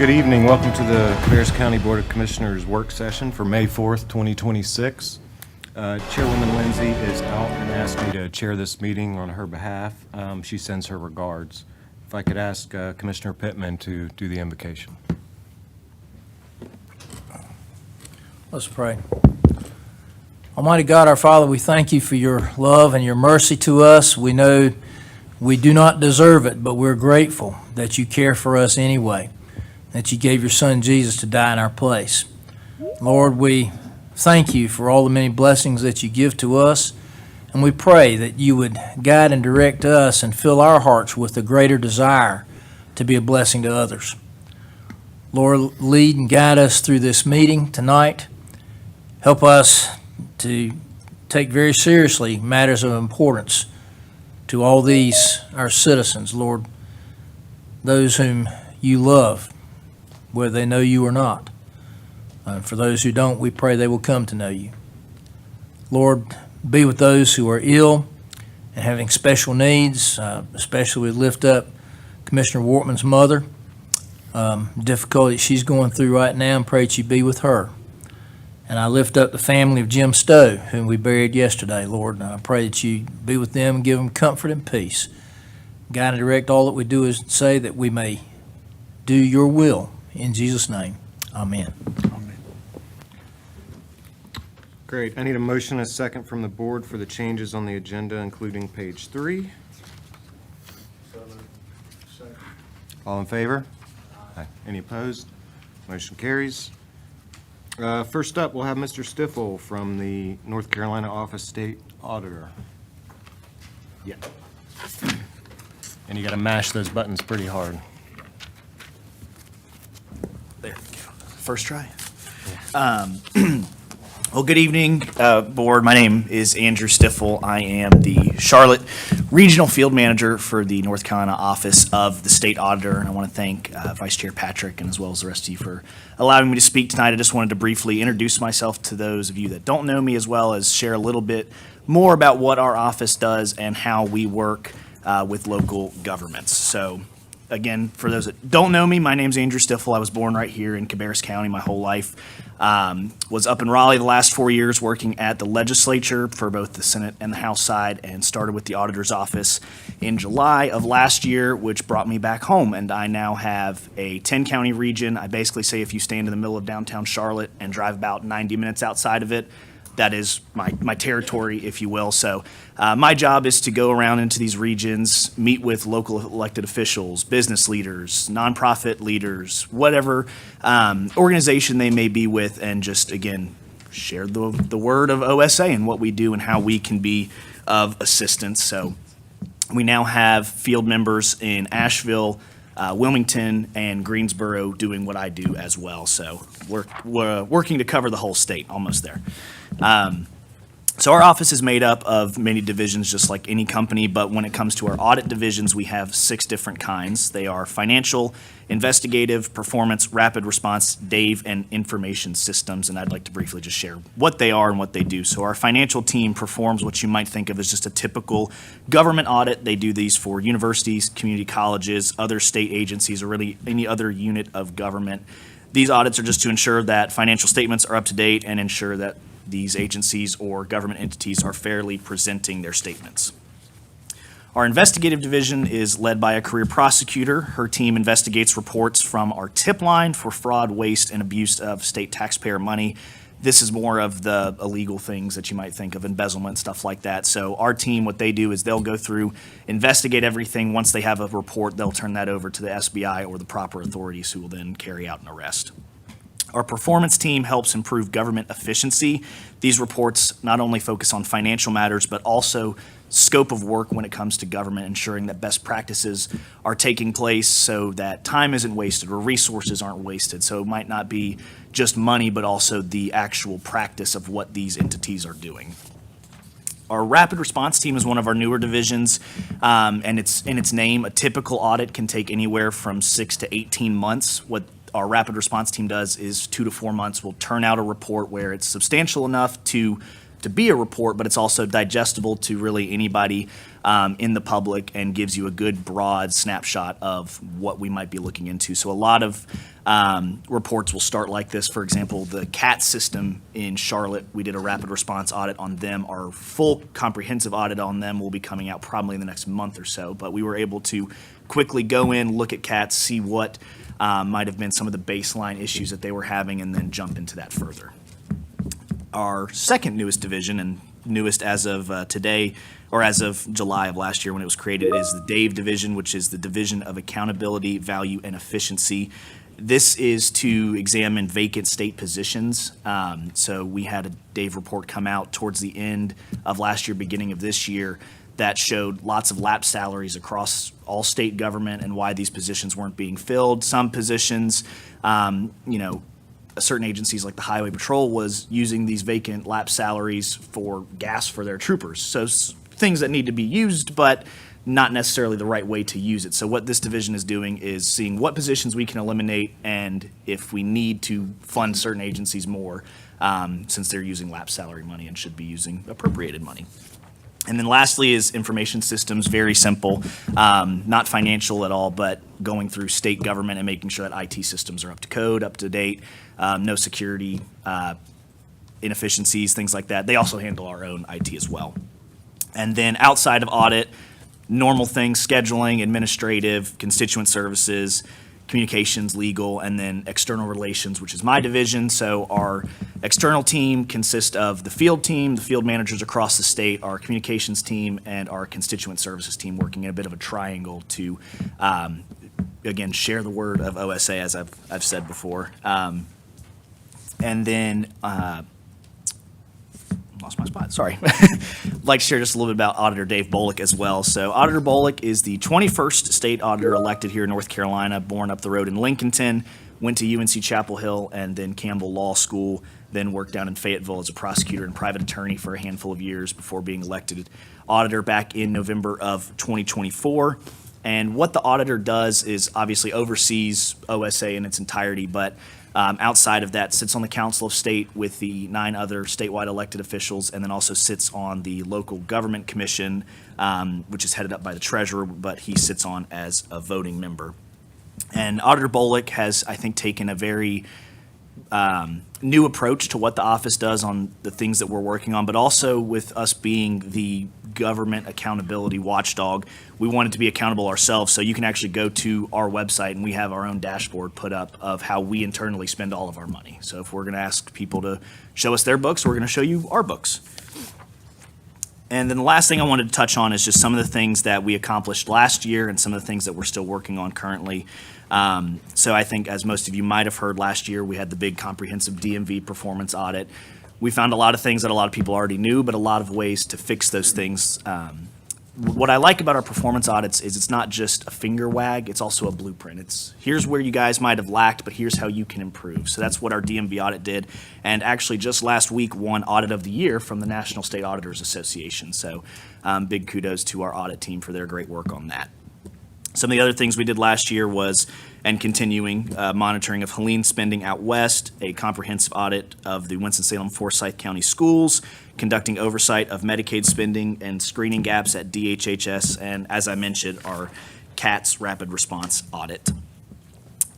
Good evening. Welcome to the Cabarrus County Board of Commissioners work session for May 4th, 2026. Chairwoman Lindsay is out and asked me to chair this meeting on her behalf. She sends her regards. If I could ask Commissioner Pittman to do the invocation. Let's pray. Almighty God, our Father, we thank you for your love and your mercy to us. We know we do not deserve it, but we're grateful that you care for us anyway, that you gave your Son Jesus to die in our place. Lord, we thank you for all the many blessings that you give to us, and we pray that you would guide and direct us and fill our hearts with a greater desire to be a blessing to others. Lord, lead and guide us through this meeting tonight. Help us to take very seriously matters of importance to all these, our citizens, Lord, those whom you love, whether they know you or not. For those who don't, we pray they will come to know you. Lord, be with those who are ill and having special needs, especially we lift up Commissioner Wortman's mother, difficulty she's going through right now, and pray that you be with her. And I lift up the family of Jim Stowe, whom we buried yesterday, Lord, and I pray that you be with them and give them comfort and peace. Guide and direct all that we do is say that we may do your will. In Jesus' name, amen. Amen. Great. I need a motion and a second from the board for the changes on the agenda, including page 3. Second. All in favor? Aye. Any opposed? Motion carries. First up, we'll have Mr. Stiffel from the North Carolina Office State Auditor. Yeah. And you got to mash those buttons pretty hard. There we go. First try. Well, good evening, board. My name is Andrew Stiffel. I am the Charlotte Regional Field Manager for the North Carolina Office of the State Auditor, and I want to thank Vice Chair Patrick and as well as the rest of you for allowing me to speak tonight. I just wanted to briefly introduce myself to those of you that don't know me, as well as share a little bit more about what our office does and how we work with local governments. So, again, for those that don't know me, my name's Andrew Stiffel. I was born right here in Cabarrus County my whole life. Was up in Raleigh the last 4 years working at the legislature for both the Senate and the House side, and started with the auditor's office in July of last year, which brought me back home. And I now have a 10-county region. I basically say if you stand in the middle of downtown Charlotte and drive about 90 minutes outside of it, that is my territory, if you will. So my job is to go around into these regions, meet with local elected officials, business leaders, nonprofit leaders, whatever organization they may be with, and just, again, share the word of OSA and what we do and how we can be of assistance. So we now have field members in Asheville, Wilmington, and Greensboro doing what I do as well. So we're working to cover the whole state, almost there. So our office is made up of many divisions, just like any company, but when it comes to our audit divisions, we have 6 different kinds. They are financial, investigative, performance, rapid response, DAVE, and information systems, and I'd like to briefly just share what they are and what they do. So our financial team performs what you might think of as just a typical government audit. They do these for universities, community colleges, other state agencies, or really any other unit of government. These audits are just to ensure that financial statements are up to date and ensure that these agencies or government entities are fairly presenting their statements. Our investigative division is led by a career prosecutor. Her team investigates reports from our tip line for fraud, waste, and abuse of state taxpayer money. This is more of the illegal things that you might think of, embezzlement, stuff like that. So our team, what they do is they'll go through, investigate everything. Once they have a report, they'll turn that over to the SBI or the proper authorities, who will then carry out an arrest. Our performance team helps improve government efficiency. These reports not only focus on financial matters, but also scope of work when it comes to government, ensuring that best practices are taking place so that time isn't wasted or resources aren't wasted. So it might not be just money, but also the actual practice of what these entities are doing. Our rapid response team is one of our newer divisions, and it's in its name. A typical audit can take anywhere from 6 to 18 months. What our rapid response team does is 2 to 4 months. We'll turn out a report where it's substantial enough to to be a report, but it's also digestible to really anybody in the public and gives you a good broad snapshot of what we might be looking into. So a lot of reports will start like this. For example, the CAT system in Charlotte, we did a rapid response audit on them. Our full comprehensive audit on them will be coming out probably in the next month or so, but we were able to quickly go in, look at CAT, see what might have been some of the baseline issues that they were having, and then jump into that further. Our second newest division, and newest as of today, or as of July of last year when it was created, is the DAVE division, which is the Division of Accountability, Value, and Efficiency. This is to examine vacant state positions. So we had a DAVE report come out towards the end of last year, beginning of this year, that showed lots of lapsed salaries across all state government and why these positions weren't being filled. Some positions, certain agencies like the Highway Patrol was using these vacant lapsed salaries for gas for their troopers. So things that need to be used, but not necessarily the right way to use it. So what this division is doing is seeing what positions we can eliminate and if we need to fund certain agencies more, since they're using lapsed salary money and should be using appropriated money. And then lastly is information systems, very simple, not financial at all, but going through state government and making sure that IT systems are up to code, up to date, no security inefficiencies, things like that. They also handle our own IT as well. And then outside of audit, normal things, scheduling, administrative, constituent services, communications, legal, and then external relations, which is my division. So our external team consists of the field managers across the state, our communications team, and our constituent services team, working in a bit of a triangle to, again, share the word of OSA, as I've said before. And then, lost my spot, sorry. I'd like to share just a little bit about Auditor Dave Bullock as well. So Auditor Bullock is the 21st state auditor elected here in North Carolina, born up the road in Lincolnton, went to UNC Chapel Hill and then Campbell Law School, then worked down in Fayetteville as a prosecutor and private attorney for a handful of years before being elected auditor back in November of 2024. And what the auditor does is obviously oversees OSA in its entirety, but outside of that, sits on the Council of State with the 9 other statewide elected officials, and then also sits on the Local Government Commission, which is headed up by the treasurer, but he sits on as a voting member. And Auditor Bullock has, I think, taken a very new approach to what the office does on the things that we're working on, but also with us being the government accountability watchdog, we wanted to be accountable ourselves. So you can actually go to our website and we have our own dashboard put up of how we internally spend all of our money. So if we're going to ask people to show us their books, we're going to show you our books. And then the last thing I wanted to touch on is just some of the things that we accomplished last year and some of the things that we're still working on currently. So I think, as most of you might have heard, last year we had the big comprehensive DMV performance audit. We found a lot of things that a lot of people already knew, but a lot of ways to fix those things. What I like about our performance audits is it's not just a finger wag, it's also a blueprint. It's here's where you guys might have lacked, but here's how you can improve. So that's what our DMV audit did, and actually just last week won Audit of the Year from the National State Auditors Association. So big kudos to our audit team for their great work on that. Some of the other things we did last year was, and continuing, monitoring of Helene spending out west, a comprehensive audit of the Winston-Salem Forsyth County schools, conducting oversight of Medicaid spending and screening gaps at DHHS, and as I mentioned, our CATS rapid response audit.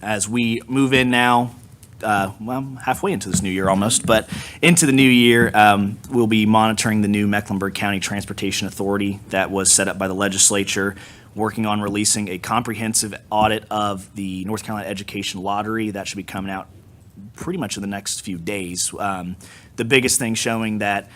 As we move in now, halfway into this new year almost, but into the new year, we'll be monitoring the new Mecklenburg County Transportation Authority that was set up by the legislature, working on releasing a comprehensive audit of the North Carolina Education Lottery. That should be coming out pretty much in the next few days. The biggest thing showing that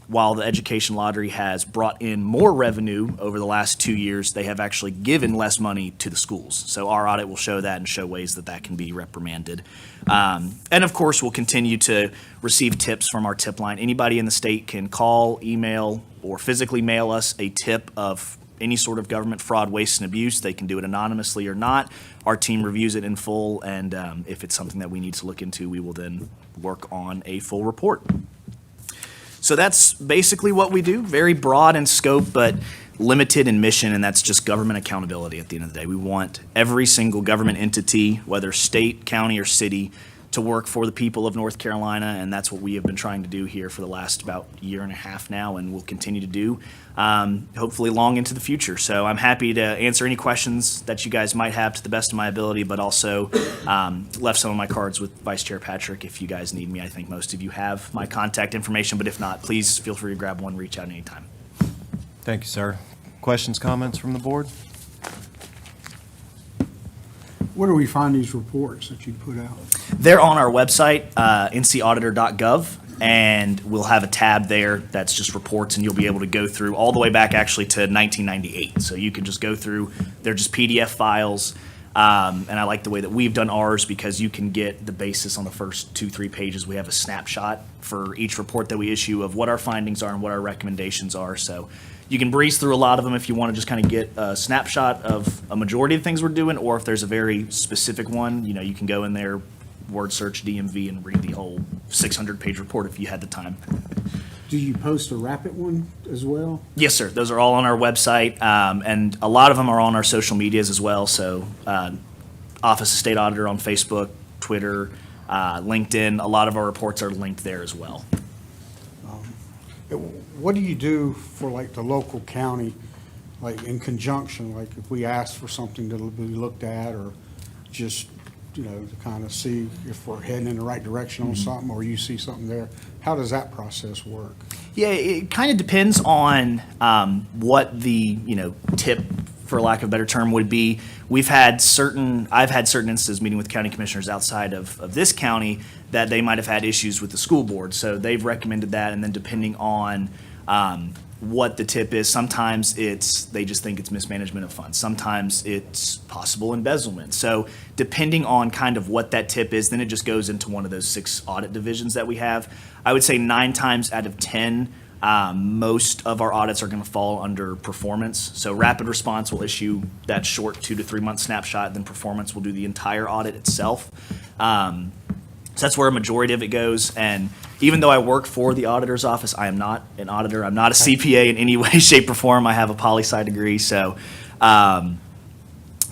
while the Education Lottery has brought in more revenue over the last 2 years, they have actually given less money to the schools. So our audit will show that and show ways that that can be reprimanded. And of course, we'll continue to receive tips from our tip line. Anybody in the state can call, email, or physically mail us a tip of any sort of government fraud, waste, and abuse. They can do it anonymously or not. Our team reviews it in full, and if it's something that we need to look into, we will then work on a full report. So that's basically what we do. Very broad in scope, but limited in mission, and that's just government accountability at the end of the day. We want every single government entity, whether state, county, or city, to work for the people of North Carolina, and that's what we have been trying to do here for the last about year and a half now, and will continue to do, hopefully long into the future. So I'm happy to answer any questions that you guys might have to the best of my ability, but also left some of my cards with Vice Chair Patrick if you guys need me. I think most of you have my contact information, but if not, please feel free to grab one, reach out anytime. Thank you, sir. Questions, comments from the board? Where do we find these reports that you put out? They're on our website, ncauditor.gov, and we'll have a tab there that's just reports, and you'll be able to go through all the way back actually to 1998. So you can just go through, they're just PDF files, and I like the way that we've done ours because you can get the basis on the first 2-3 pages. We have a snapshot for each report that we issue of what our findings are and what our recommendations are. So you can breeze through a lot of them if you want to just kind of get a snapshot of a majority of things we're doing, or if there's a very specific one, you can go in there, word search DMV, and read the whole 600-page report if you had the time. Do you post a rapid one as well? Yes, sir. Those are all on our website, and a lot of them are on our social medias as well. So Office of State Auditor on Facebook, Twitter, LinkedIn, a lot of our reports are linked there as well. What do you do for like the local county, like in conjunction, like if we ask for something to be looked at, or just, to kind of see if we're heading in the right direction on something, or you see something there? How does that process work? Yeah, it kind of depends on what the tip, for lack of a better term, would be. I've had certain instances meeting with county commissioners outside of this county that they might have had issues with the school board, so they've recommended that, and then depending on what the tip is, sometimes they just think it's mismanagement of funds. Sometimes it's possible embezzlement. So depending on kind of what that tip is, then it just goes into one of those 6 audit divisions that we have. I would say 9 times out of 10, most of our audits are going to fall under performance. So rapid response will issue that short 2 to 3 month snapshot, then performance will do the entire audit itself. So that's where a majority of it goes. And even though I work for the auditor's office, I am not an auditor. I'm not a CPA in any way, shape, or form. I have a poli-sci degree. So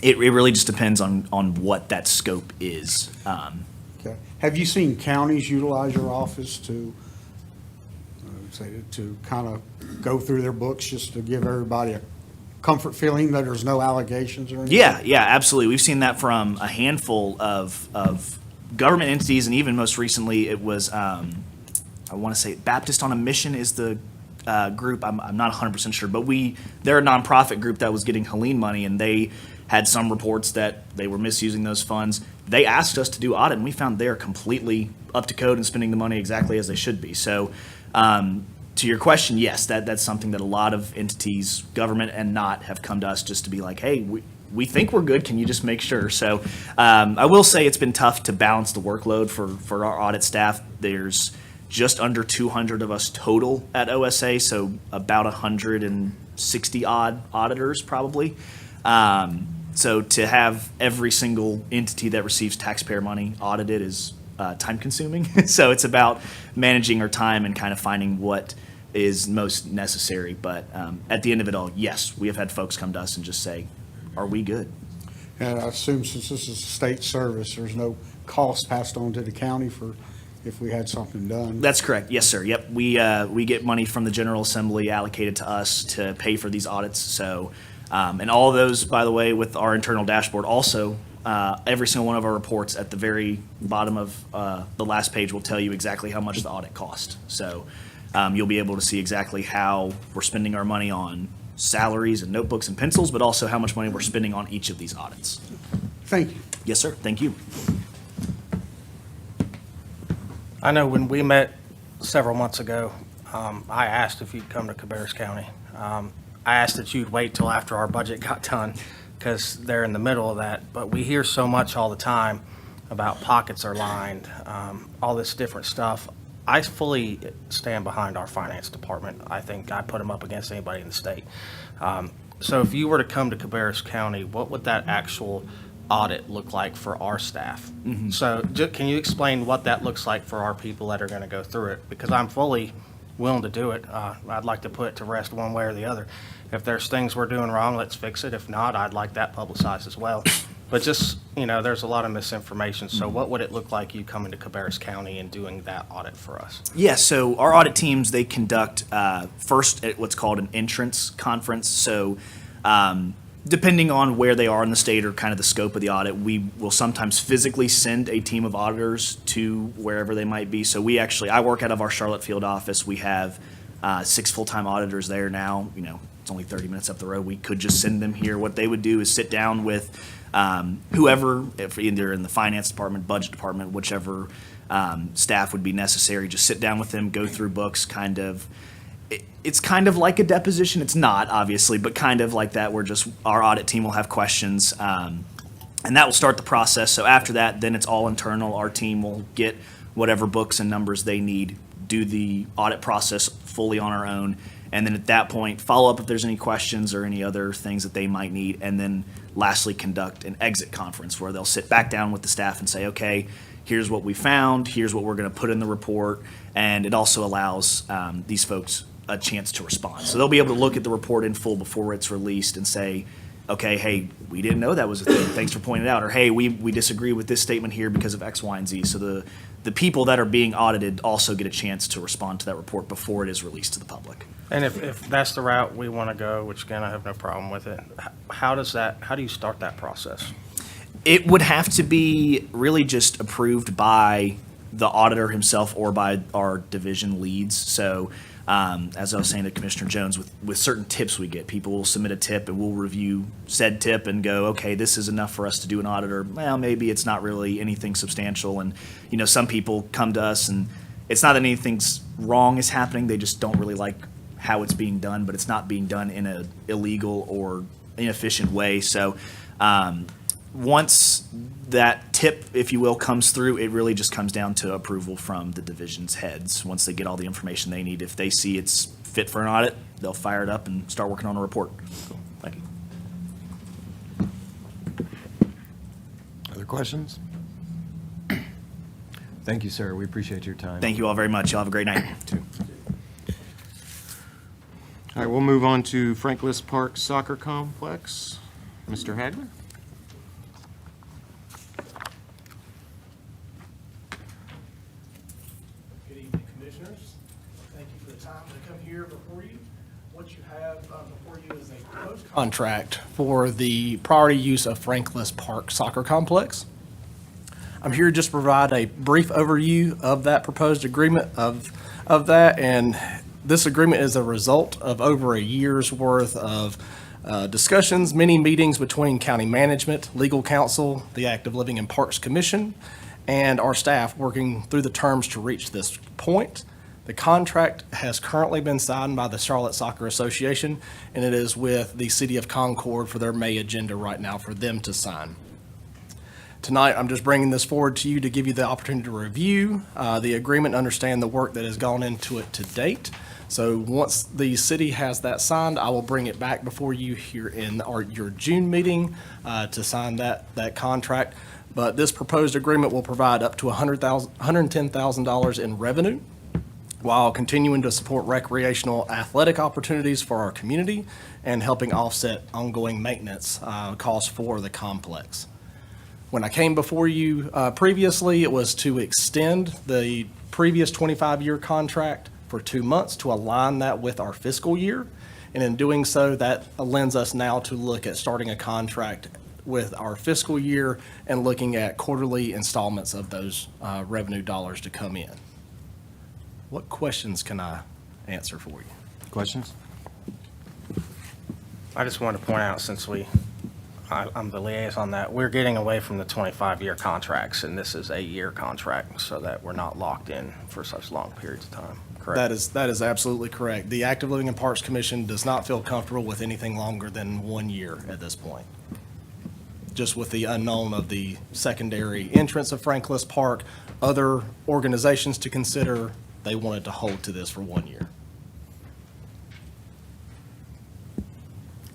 it really just depends on what that scope is. Okay. Have you seen counties utilize your office to kind of go through their books just to give everybody a comfort feeling that there's no allegations or anything? Yeah, absolutely. We've seen that from a handful of government entities, and even most recently it was, I want to say Baptist on a Mission is the group. I'm not 100% sure, but they're a nonprofit group that was getting Helene money, and they had some reports that they were misusing those funds. They asked us to do audit, and we found they're completely up to code and spending the money exactly as they should be. So to your question, yes, that's something that a lot of entities, government and not, have come to us just to be like, hey, we think we're good. Can you just make sure? So I will say it's been tough to balance the workload for our audit staff. There's just under 200 of us total at OSA, so about 160 odd auditors probably. So to have every single entity that receives taxpayer money audited is time consuming. So it's about managing our time and kind of finding what is most necessary. But at the end of it all, yes, we have had folks come to us and just say, are we good? And I assume since this is a state service, there's no cost passed on to the county for if we had something done. That's correct. Yes, sir. Yep. We get money from the General Assembly allocated to us to pay for these audits. So, and all of those, by the way, with our internal dashboard also, every single one of our reports at the very bottom of the last page will tell you exactly how much the audit cost. So you'll be able to see exactly how we're spending our money on salaries and notebooks and pencils, but also how much money we're spending on each of these audits. Thank you. Yes, sir. Thank you. I know when we met several months ago, I asked if you'd come to Cabarrus County. I asked that you'd wait till after our budget got done because they're in the middle of that. But we hear so much all the time about pockets are lined, all this different stuff. I fully stand behind our finance department. I think I put them up against anybody in the state. So if you were to come to Cabarrus County, what would that actual audit look like for our staff? Mm-hmm. So can you explain what that looks like for our people that are going to go through it? Because I'm fully willing to do it. I'd like to put it to rest one way or the other. If there's things we're doing wrong, let's fix it. If not, I'd like that publicized as well. But just, there's a lot of misinformation. So what would it look like you coming to Cabarrus County and doing that audit for us? Yeah, so our audit teams, they conduct first at what's called an entrance conference. So depending on where they are in the state or kind of the scope of the audit, we will sometimes physically send a team of auditors to wherever they might be. So I work out of our Charlotte field office. We have 6 full-time auditors there now. It's only 30 minutes up the road. We could just send them here. What they would do is sit down with whoever, if either in the finance department, budget department, whichever staff would be necessary, just sit down with them, go through books, kind of. It's kind of like a deposition. It's not, obviously, but kind of like that, where just our audit team will have questions, and that will start the process. So after that, then it's all internal. Our team will get whatever books and numbers they need, do the audit process fully on our own, and then at that point, follow up if there's any questions or any other things that they might need, and then lastly, conduct an exit conference where they'll sit back down with the staff and say, okay, here's what we found, here's what we're going to put in the report, and it also allows these folks a chance to respond. So they'll be able to look at the report in full before it's released and say, okay, hey, we didn't know that was a thing, thanks for pointing it out, or hey, we disagree with this statement here because of X, Y, and Z. So the people that are being audited also get a chance to respond to that report before it is released to the public. And if that's the route we want to go, which again, I have no problem with it, how do you start that process? It would have to be really just approved by the auditor himself or by our division leads. So as I was saying to Commissioner Jones, with certain tips we get, people will submit a tip and we'll review said tip and go, okay, this is enough for us to do an audit, or well, maybe it's not really anything substantial. And some people come to us and it's not that anything's wrong is happening, they just don't really like how it's being done, but it's not being done in an illegal or inefficient way. So once that tip, if you will, comes through, it really just comes down to approval from the division's heads. Once they get all the information they need, if they see it's fit for an audit, they'll fire it up and start working on a report. Cool. Thank you. Other questions? Thank you, sir. We appreciate your time. Thank you all very much. Y'all have a great night. Too. All right, we'll move on to Franklin Park Soccer Complex. Mr. Hagler? Good evening, Commissioners. Thank you for the time to come here before you. What you have before you is a proposed contract for the priority use of Franklin Park Soccer Complex. I'm here just to provide a brief overview of that proposed agreement of that, and this agreement is a result of over a year's worth of discussions, many meetings between county management, legal counsel, the Active Living and Parks Commission, and our staff working through the terms to reach this point. The contract has currently been signed by the Charlotte Soccer Association, and it is with the City of Concord for their May agenda right now for them to sign. Tonight, I'm just bringing this forward to you to give you the opportunity to review the agreement, understand the work that has gone into it to date. So once the city has that signed, I will bring it back before you here in your June meeting to sign that contract. But this proposed agreement will provide up to $110,000 in revenue while continuing to support recreational athletic opportunities for our community and helping offset ongoing maintenance costs for the complex. When I came before you previously, it was to extend the previous 25-year contract for 2 months to align that with our fiscal year. And in doing so, that lends us now to look at starting a contract with our fiscal year and looking at quarterly installments of those revenue dollars to come in. What questions can I answer for you? Questions? I just wanted to point out, since I'm the liaison, that we're getting away from the 25-year contracts, and this is a year contract, so that we're not locked in for such long periods of time. Correct? That is absolutely correct. The Active Living and Parks Commission does not feel comfortable with anything longer than 1 year at this point. Just with the unknown of the secondary entrance of Franklin Park, other organizations to consider, they wanted to hold to this for 1 year.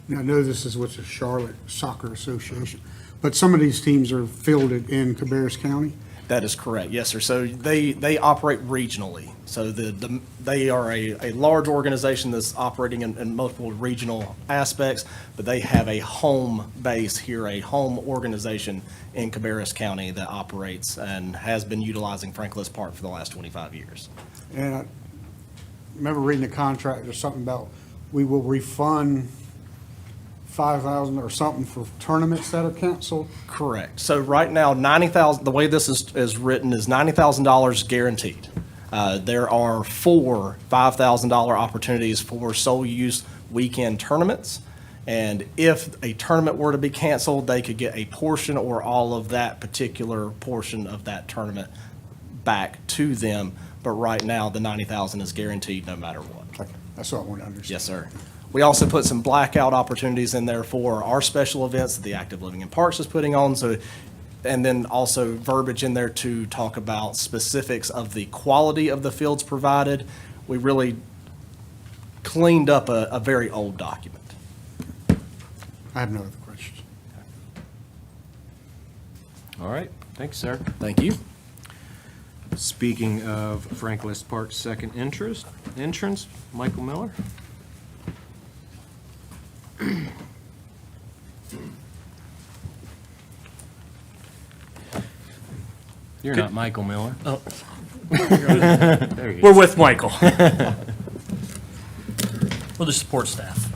Now, I know this is with the Charlotte Soccer Association, but some of these teams are fielded in Cabarrus County. That is correct, yes, sir. So they operate regionally. So they are a large organization that's operating in multiple regional aspects, but they have a home base here, a home organization in Cabarrus County that operates and has been utilizing Franklin Park for the last 25 years. And I remember reading the contract, there's something about we will refund $5,000 or something for tournaments that are canceled. Correct. So right now, $90,000, the way this is written is $90,000 guaranteed. There are 4 $5,000 opportunities for sole use weekend tournaments. And if a tournament were to be canceled, they could get a portion or all of that particular portion of that tournament back to them. But right now, the $90,000 is guaranteed no matter what. Okay, that's what I want to understand. Yes, sir. We also put some blackout opportunities in there for our special events that the Active Living in Parks is putting on. So, and then also verbiage in there to talk about specifics of the quality of the fields provided. We really cleaned up a very old document. I have no other questions. All right, thanks, sir. Thank you. Speaking of Franklin Park's second entrance, Michael Miller. You're not Michael Miller. Oh. There you go. We're with Michael. We're the support staff.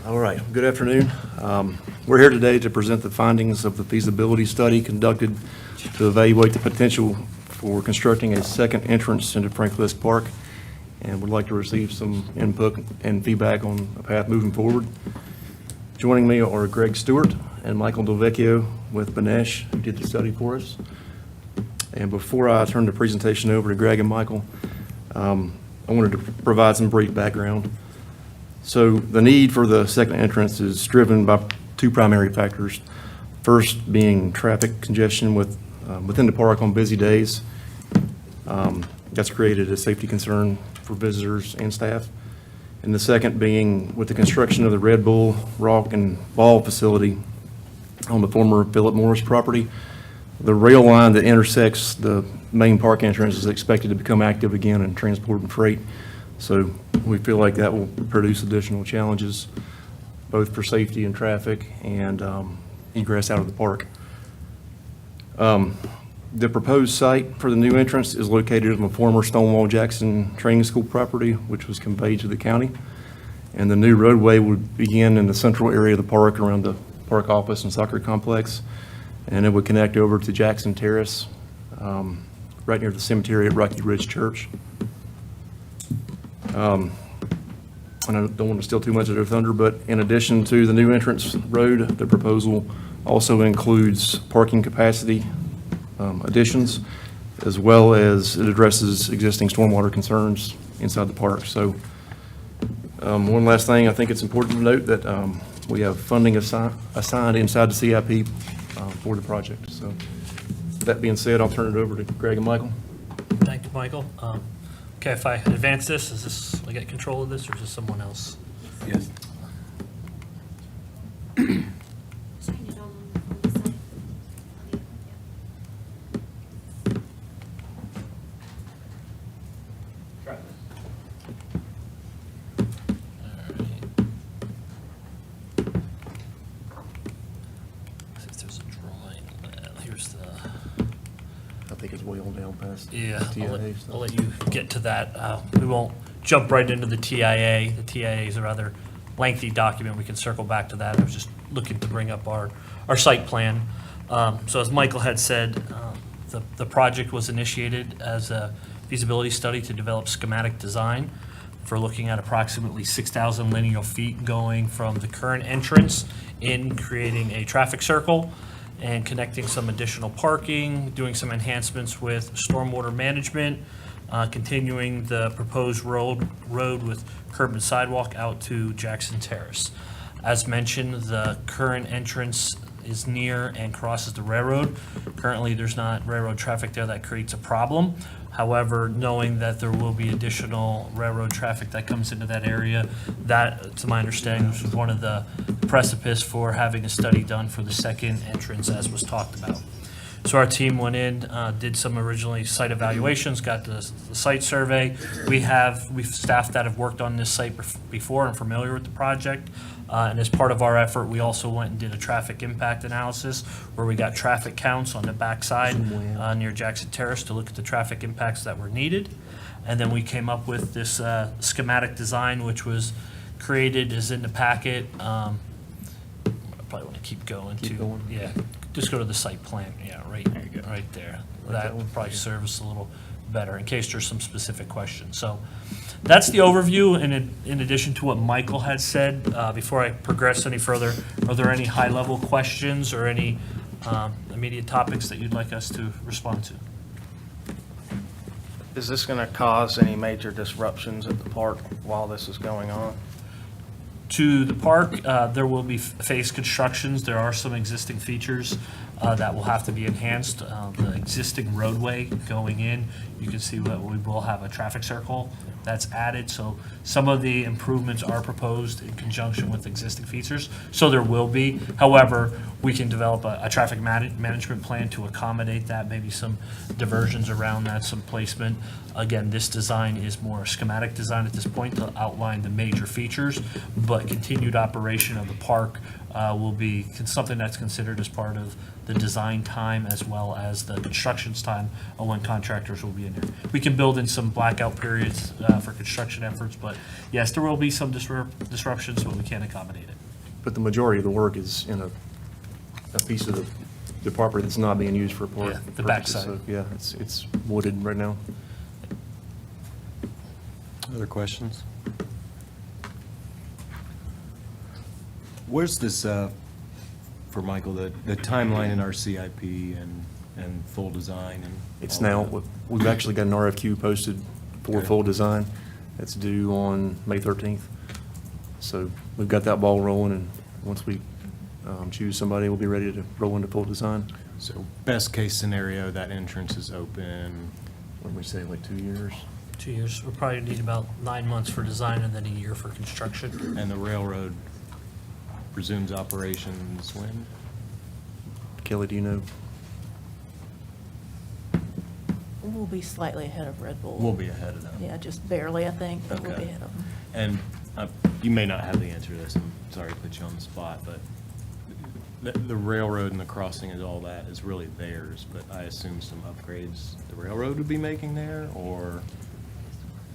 All right, good afternoon. We're here today to present the findings of the feasibility study conducted to evaluate the potential for constructing a second entrance into Franklin Park, and would like to receive some input and feedback on a path moving forward. Joining me are Greg Stewart and Michael Delvecchio with Benesh, who did the study for us. And before I turn the presentation over to Greg and Michael, I wanted to provide some brief background. So the need for the second entrance is driven by 2 primary factors. First being traffic congestion within the park on busy days. That's created a safety concern for visitors and staff. And the second being with the construction of the Red Bull, Rock, and Ball facility on the former Philip Morris property, the rail line that intersects the main park entrance is expected to become active again in transporting freight. So we feel like that will produce additional challenges, both for safety and traffic and egress out of the park. The proposed site for the new entrance is located on the former Stonewall Jackson Training School property, which was conveyed to the county. And the new roadway would begin in the central area of the park around the park office and soccer complex. And it would connect over to Jackson Terrace, right near the cemetery at Rocky Ridge Church. And I don't want to steal too much of their thunder, but in addition to the new entrance road, the proposal also includes parking capacity additions, as well as it addresses existing stormwater concerns inside the park. So one last thing, I think it's important to note that we have funding assigned inside the CIP for the project. So that being said, I'll turn it over to Greg and Michael. Thank you, Michael. Okay, if I advance this, is this, I get control of this, or is this someone else? Yes. Shine it on the side. On the, See if there's a drawing. Here's the, I think it's way on down past yeah, TIA I'll stuff. let you get to that. We won't jump right into the TIA. The TIA is a rather lengthy document. We can circle back to that. I was just looking to bring up our site plan. So as Michael had said, the project was initiated as a feasibility study to develop schematic design for looking at approximately 6,000 linear feet going from the current entrance in, creating a traffic circle and connecting some additional parking, doing some enhancements with stormwater management, continuing the proposed road with curb and sidewalk out to Jackson Terrace. As mentioned, the current entrance is near and crosses the railroad. Currently, there's not railroad traffic there. That creates a problem. However, knowing that there will be additional railroad traffic that comes into that area, that, to my understanding, was one of the precipice for having a study done for the second entrance, as was talked about. So our team went in, did some originally site evaluations, got the site survey. We've staff that have worked on this site before and familiar with the project. And as part of our effort, we also went and did a traffic impact analysis where we got traffic counts on the backside near Jackson Terrace to look at the traffic impacts that were needed. And then we came up with this schematic design, which was created, is in the packet. I probably want to keep going. Yeah, just go to the site plan. Yeah, right there. That would probably serve us a little better in case there's some specific questions. So that's the overview. And in addition to what Michael had said, before I progress any further, are there any high-level questions or any immediate topics that you'd like us to respond to? Is this going to cause any major disruptions at the park while this is going on? To the park, there will be phase constructions. There are some existing features that will have to be enhanced. The existing roadway going in, you can see that we will have a traffic circle that's added. So some of the improvements are proposed in conjunction with existing features. So there will be. However, we can develop a traffic management plan to accommodate that, maybe some diversions around that, some placement. Again, this design is more a schematic design at this point to outline the major features, but continued operation of the park will be something that's considered as part of the design time as well as the construction's time of when contractors will be in there. We can build in some blackout periods for construction efforts, but yes, there will be some disruptions, but we can accommodate it. But the majority of the work is in a piece of the property that's not being used for park Yeah, the purposes. backside. So, yeah, it's wooded right now. Other questions? Where's this, for Michael, the timeline in our CIP and full design and? It's all now, that? we've actually got an RFQ posted for Okay. full design. That's due on May 13th. So we've got that ball rolling, and once we choose somebody, we'll be ready to roll into full design. So best case scenario, that entrance is open, What do we say, like 2 years? 2 years. We'll probably need about 9 months for design and then a year for construction. and the railroad resumes operations when? Kelly, do you know? We'll be slightly ahead of Red Bull. We'll be ahead of them. Yeah, just barely, I think, but we'll be Okay. ahead of them. And you may not have the answer to this, I'm sorry to put you on the spot, but the railroad and the crossing and all that is really theirs, but I assume some upgrades the railroad would be making there, or?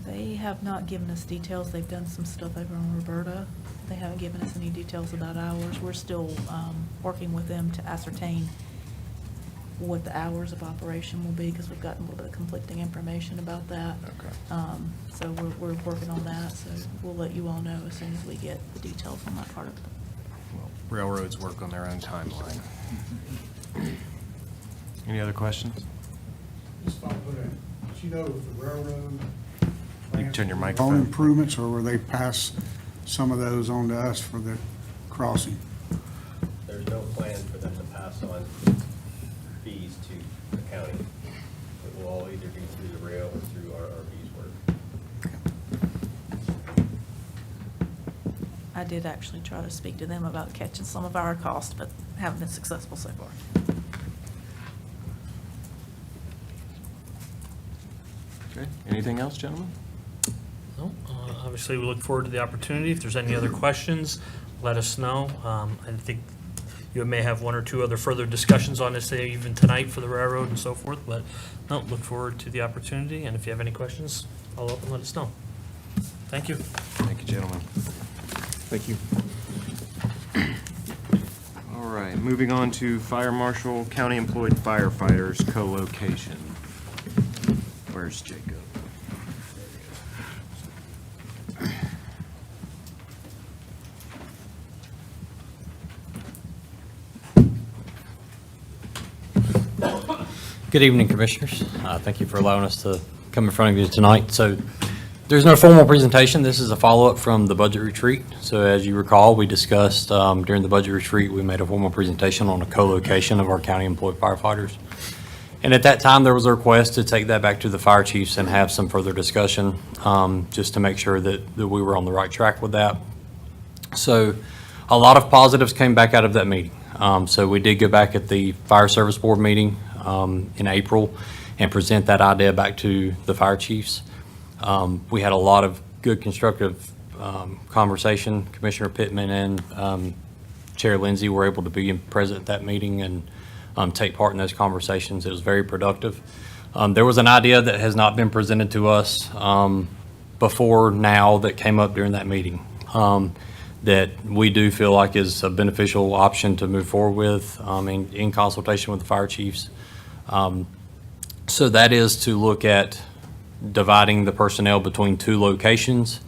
They have not given us details. They've done some stuff over on Roberta. They haven't given us any details about hours. We're still working with them to ascertain what the hours of operation will be, because we've gotten a little bit of conflicting information about that. Okay. So we're working on that, so we'll let you all know as soon as we get the details on that part of it. Well, railroads work on their own timeline. Any other questions? Just thought, but you know, with the railroad. You can turn your Own microphone. improvements, or will they pass some of those on to us for the crossing? There's no plan for them to pass on fees to the county. It will all either be through the rail or through our fees work. I did actually try to speak to them about catching some of our costs, but haven't been successful so far. Okay, anything else, gentlemen? No, obviously, we look forward to the opportunity. If there's any other questions, let us know. I think you may have one or two other further discussions on this, even tonight for the railroad and so forth, but no, look forward to the opportunity, and if you have any questions, follow up and let us know. Thank you. Thank you, gentlemen. Thank you. All right, moving on to Fire Marshal, County Employed Firefighters Co-location. Where's Jacob? Good evening, Commissioners. Thank you for allowing us to come in front of you tonight. So there's no formal presentation. This is a follow-up from the budget retreat. So as you recall, we discussed during the budget retreat, we made a formal presentation on a co-location of our county employed firefighters. And at that time, there was a request to take that back to the fire chiefs and have some further discussion, just to make sure that we were on the right track with that. So a lot of positives came back out of that meeting. So we did go back at the Fire Service Board meeting. in April and present that idea back to the fire chiefs. We had a lot of good constructive conversation. Commissioner Pittman and Chair Lindsay were able to be present at that meeting and take part in those conversations. It was very productive. There was an idea that has not been presented to us before now that came up during that meeting that we do feel like is a beneficial option to move forward with in consultation with the fire chiefs. So that is to look at dividing the personnel between 2 locations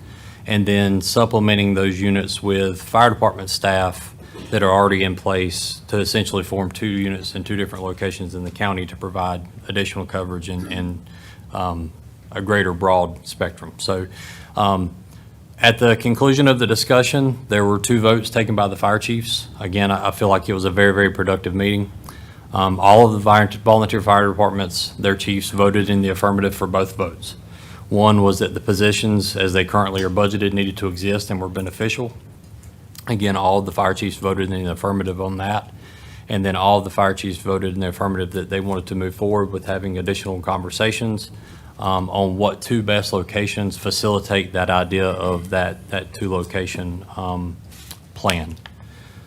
and then supplementing those units with fire department staff that are already in place to essentially form 2 units in 2 different locations in the county to provide additional coverage and a greater broad spectrum. So at the conclusion of the discussion, there were 2 votes taken by the fire chiefs. Again, I feel like it was a very, very productive meeting. All of the volunteer fire departments, their chiefs voted in the affirmative for both votes. One was that the positions as they currently are budgeted needed to exist and were beneficial. Again, all of the fire chiefs voted in the affirmative on that. And then all of the fire chiefs voted in the affirmative that they wanted to move forward with having additional conversations on what 2 best locations facilitate that idea of that 2 location plan.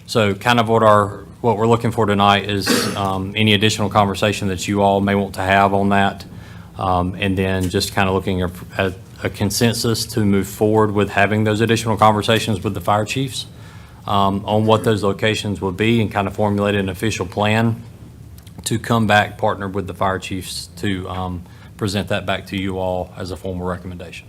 So kind of what we're looking for tonight is any additional conversation that you all may want to have on that. And then just kind of looking at a consensus to move forward with having those additional conversations with the fire chiefs on what those locations would be and kind of formulate an official plan to come back, partner with the fire chiefs to present that back to you all as a formal recommendation.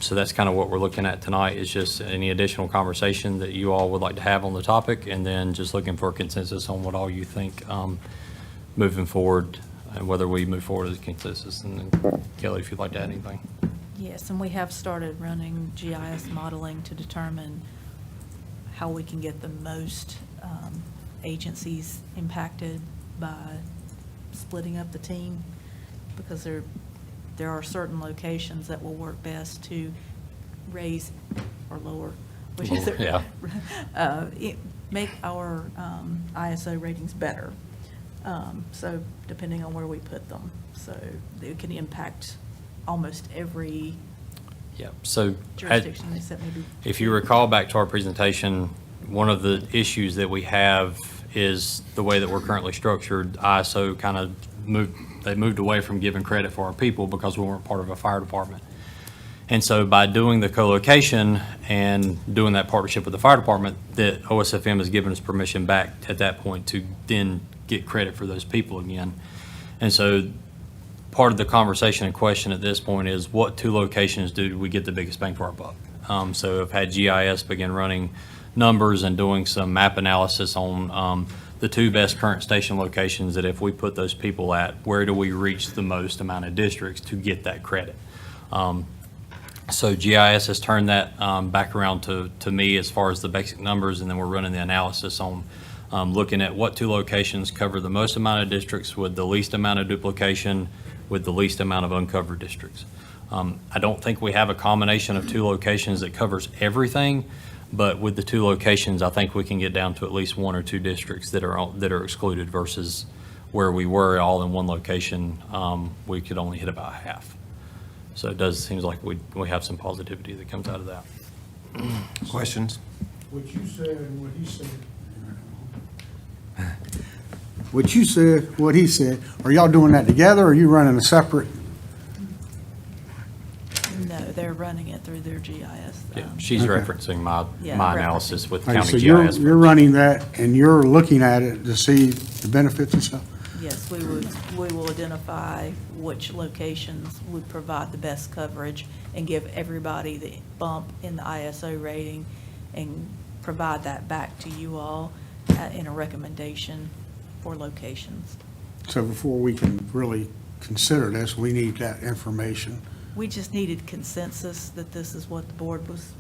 So that's kind of what we're looking at tonight is just any additional conversation that you all would like to have on the topic, and then just looking for a consensus on what all you think moving forward and whether we move forward as a consensus. And then Kelly, if you'd like to add anything. Yes, and we have started running GIS modeling to determine how we can get the most agencies impacted by splitting up the team, because there are certain locations that will work best to raise or lower, which is Yeah. make our ISO ratings better. So depending on where we put them, so it can impact almost every Yeah. So jurisdiction except maybe. if you recall back to our presentation, one of the issues that we have is the way that we're currently structured. ISO kind of moved away from giving credit for our people because we weren't part of a fire department. And so by doing the co-location and doing that partnership with the fire department, that OSFM has given us permission back at that point to then get credit for those people again. And so part of the conversation and question at this point is what 2 locations do we get the biggest bang for our buck? So I've had GIS begin running numbers and doing some map analysis on the 2 best current station locations that if we put those people at, where do we reach the most amount of districts to get that credit? So GIS has turned that back around to me as far as the basic numbers, and then we're running the analysis on looking at what 2 locations cover the most amount of districts with the least amount of duplication with the least amount of uncovered districts. I don't think we have a combination of 2 locations that covers everything, but with the 2 locations, I think we can get down to at least 1 or 2 districts that are excluded versus where we were all in one location, we could only hit about half. So it seems like we have some positivity that comes out of that. Questions? What you said and what he said. What you said, what he said, are y'all doing that together, or are you running a separate? No, they're running it through their GIS. Yeah, she's Okay. referencing my Yeah, analysis with Okay, county so GIS. you're running that, and you're looking at it to see the benefits and stuff? Yes, we will identify which locations would provide the best coverage and give everybody the bump in the ISO rating and provide that back to you all in a recommendation for locations. So before we can really consider this, we need that information. We just needed consensus that this is what the board was,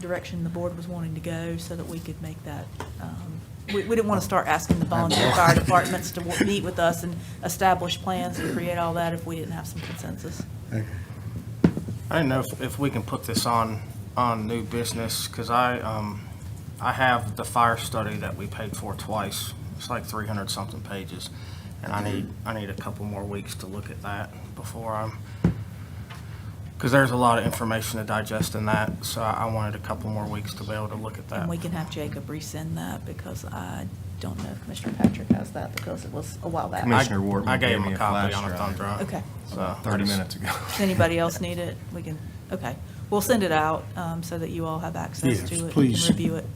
direction the board was wanting to go, so that we could make that, we didn't want to start asking the volunteer fire departments to meet with us and establish plans and create all that if we didn't have some consensus. Okay. I didn't know if we can put this on new business, because I have the fire study that we paid for twice. It's like 300-something pages. And I need a couple more weeks to look at that before because there's a lot of information to digest in that, so I wanted a couple more weeks to be able to look at that. And we can have Jacob resend that because I don't know if Commissioner Patrick has that because it was a while back. Commissioner Wortman I gave gave him me a a copy flash on a thumb drive. drive. Okay. So 30 minutes ago. Does anybody else need it? We can, okay. We'll send it out so that you all have access Yes, to it. please. You can review it.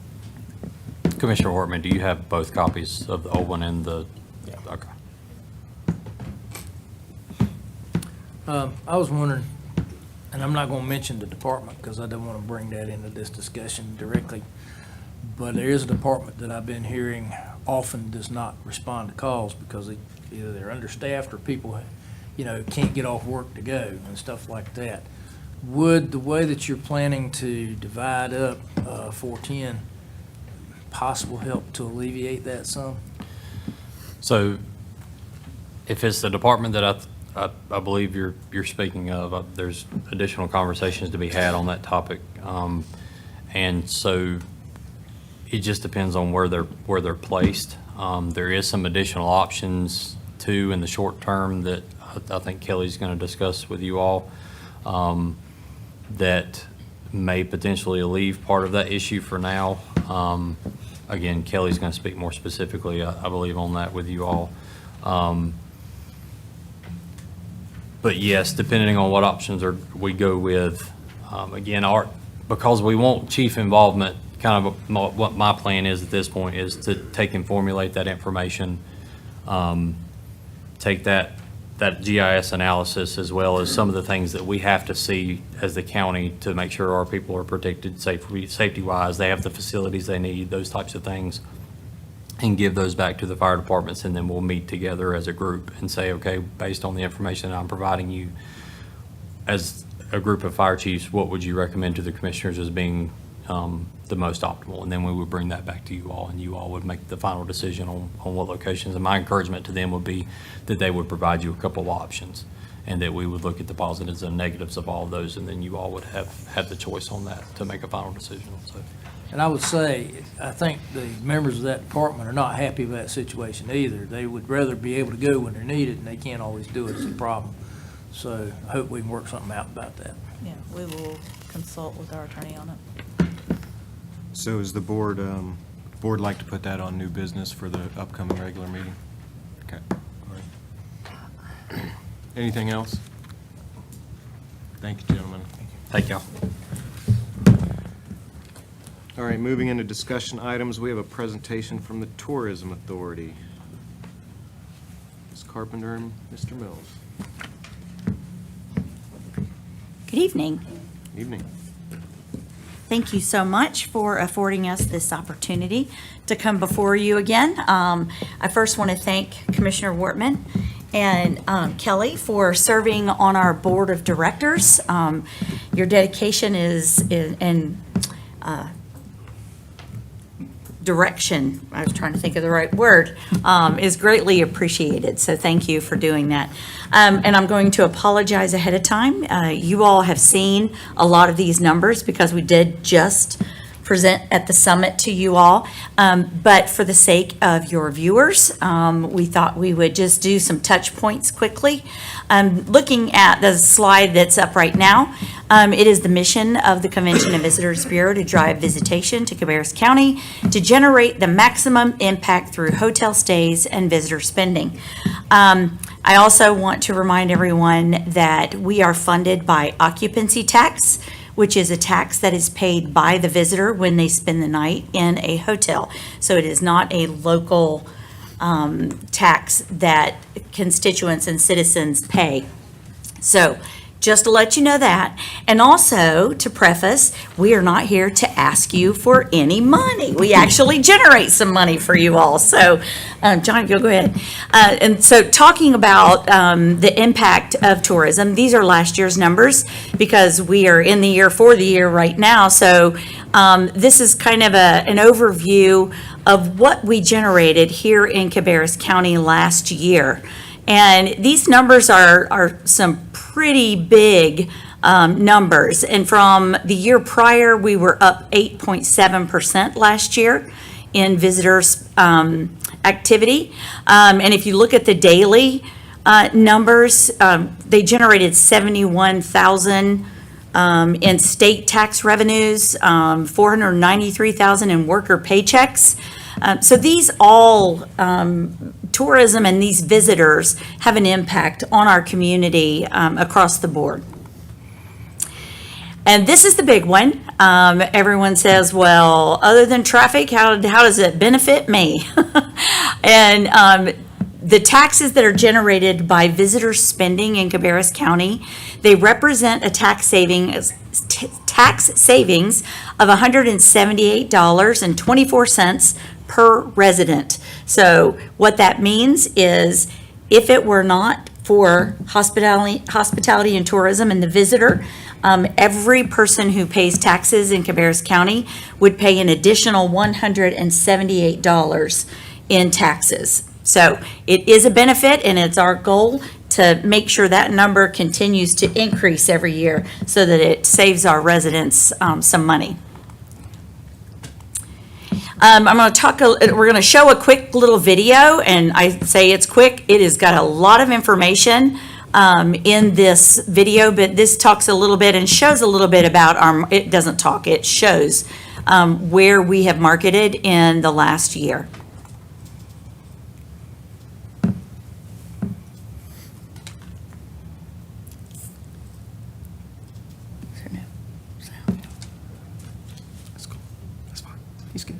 Commissioner Wortman, do you have both copies of the old one and the? Yeah. Okay. I was wondering, and I'm not going to mention the department because I don't want to bring that into this discussion directly, but there is a department that I've been hearing often does not respond to calls because either they're understaffed or people, can't get off work to go and stuff like that. Would the way that you're planning to divide up 410 possible help to alleviate that some? So if it's the department that I believe you're speaking of, there's additional conversations to be had on that topic. And so it just depends on where they're placed. There is some additional options too in the short term that I think Kelly's going to discuss with you all, that may potentially alleviate part of that issue for now. Again, Kelly's going to speak more specifically, I believe, on that with you all. But yes, depending on what options we go with, again, because we want chief involvement, kind of what my plan is at this point is to take and formulate that information, take that GIS analysis as well as some of the things that we have to see as the county to make sure our people are protected safety-wise, they have the facilities they need, those types of things, and give those back to the fire departments, and then we'll meet together as a group and say, okay, based on the information that I'm providing you, as a group of fire chiefs, what would you recommend to the commissioners as being the most optimal? And then we would bring that back to you all, and you all would make the final decision on what locations. And my encouragement to them would be that they would provide you a couple of options, and that we would look at the positives and negatives of all of those, and then you all would have the choice on that to make a final decision. So. And I would say, I think the members of that department are not happy with that situation either. They would rather be able to go when they're needed, and they can't always do it. It's a problem. So I hope we can work something out about that. Yeah, we will consult with our attorney on it. So is the board like to put that on new business for the upcoming regular meeting? Okay. All right. Anything else? Thank you, gentlemen. Thank y'all. All right, moving into discussion items, we have a presentation from the Tourism Authority. Ms. Carpenter and Mr. Mills. Good evening. Evening. Thank you so much for affording us this opportunity to come before you again. I first want to thank Commissioner Wortman and Kelly for serving on our board of directors. Your dedication and direction, I was trying to think of the right word, is greatly appreciated. So thank you for doing that. And I'm going to apologize ahead of time. You all have seen a lot of these numbers because we did just present at the summit to you all. But for the sake of your viewers, we thought we would just do some touch points quickly. Looking at the slide that's up right now, it is the mission of the Convention and Visitors Bureau to drive visitation to Cabarrus County to generate the maximum impact through hotel stays and visitor spending. I also want to remind everyone that we are funded by occupancy tax, which is a tax that is paid by the visitor when they spend the night in a hotel. So it is not a local tax that constituents and citizens pay. So just to let you know that. And also to preface, we are not here to ask you for any money. We actually generate some money for you all. So John, go ahead. And so talking about the impact of tourism, these are last year's numbers because we are in the year for the year right now. So this is kind of an overview of what we generated here in Cabarrus County last year. And these numbers are some pretty big numbers. And from the year prior, we were up 8.7% last year in visitors activity. And if you look at the daily numbers, they generated 71,000 in state tax revenues, 493,000 in worker paychecks. So these all, tourism and these visitors have an impact on our community across the board. And this is the big one. Everyone says, well, other than traffic, how does it benefit me? And the taxes that are generated by visitor spending in Cabarrus County, they represent a tax savings of $178.24 per resident. So what that means is, if it were not for hospitality and tourism and the visitor, every person who pays taxes in Cabarrus County would pay an additional $178 in taxes. So it is a benefit, and it's our goal to make sure that number continues to increase every year so that it saves our residents some money. I'm going to talk, we're going to show a quick little video, and I say it's quick. It has got a lot of information in this video, but this talks a little bit and shows a little bit about it doesn't talk, it shows where we have marketed in the last year. That's cool. That's fine. He's good.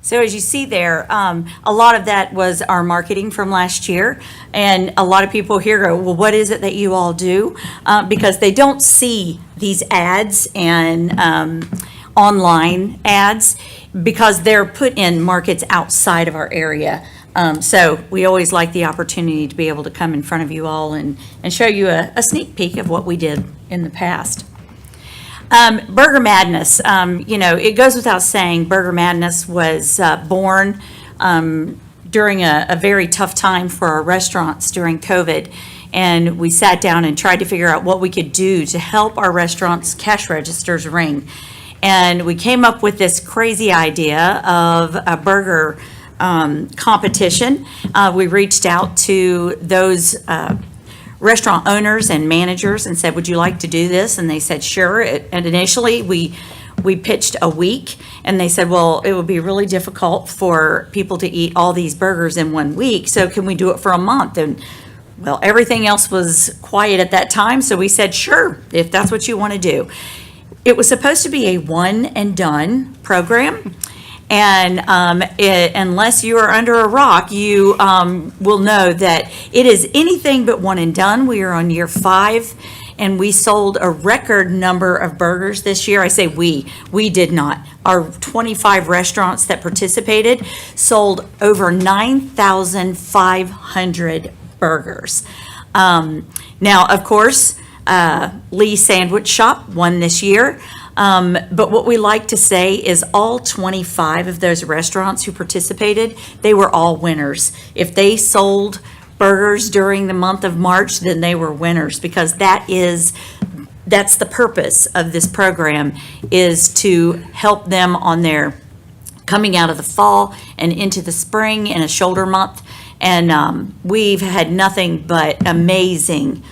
So as you see there, a lot of that was our marketing from last year. And a lot of people here go, well, what is it that you all do? Because they don't see these ads and online ads because they're put in markets outside of our area. So we always like the opportunity to be able to come in front of you all and show you a sneak peek of what we did in the past. Burger Madness, it goes without saying, Burger Madness was born during a very tough time for our restaurants during COVID. And we sat down and tried to figure out what we could do to help our restaurants' cash registers ring. And we came up with this crazy idea of a burger competition. We reached out to those restaurant owners and managers and said, would you like to do this? And they said, sure. And initially we pitched a week, and they said, well, it would be really difficult for people to eat all these burgers in 1 week. So can we do it for a month? And well, everything else was quiet at that time. So we said, sure, if that's what you want to do. It was supposed to be a one and done program. And unless you are under a rock, you will know that it is anything but one and done. We are on year 5, and we sold a record number of burgers this year. I say we did not. Our 25 restaurants that participated sold over 9,500 burgers. Now, of course, Lee Sandwich Shop won this year. But what we like to say is all 25 of those restaurants who participated, they were all winners. If they sold burgers during the month of March, then they were winners, because that is that's the purpose of this program, is to help them on their coming out of the fall and into the spring in a shoulder month. And we've had nothing but amazing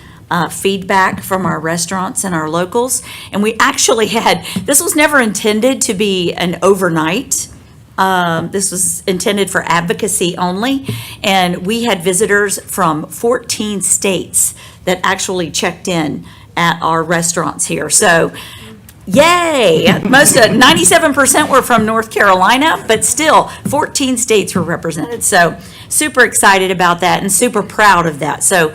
feedback from our restaurants and our locals. And we actually had, this was never intended to be an overnight. This was intended for advocacy only. And we had visitors from 14 states that actually checked in at our restaurants here. So, yay! 97% were from North Carolina, but still 14 states were represented. So super excited about that and super proud of that. So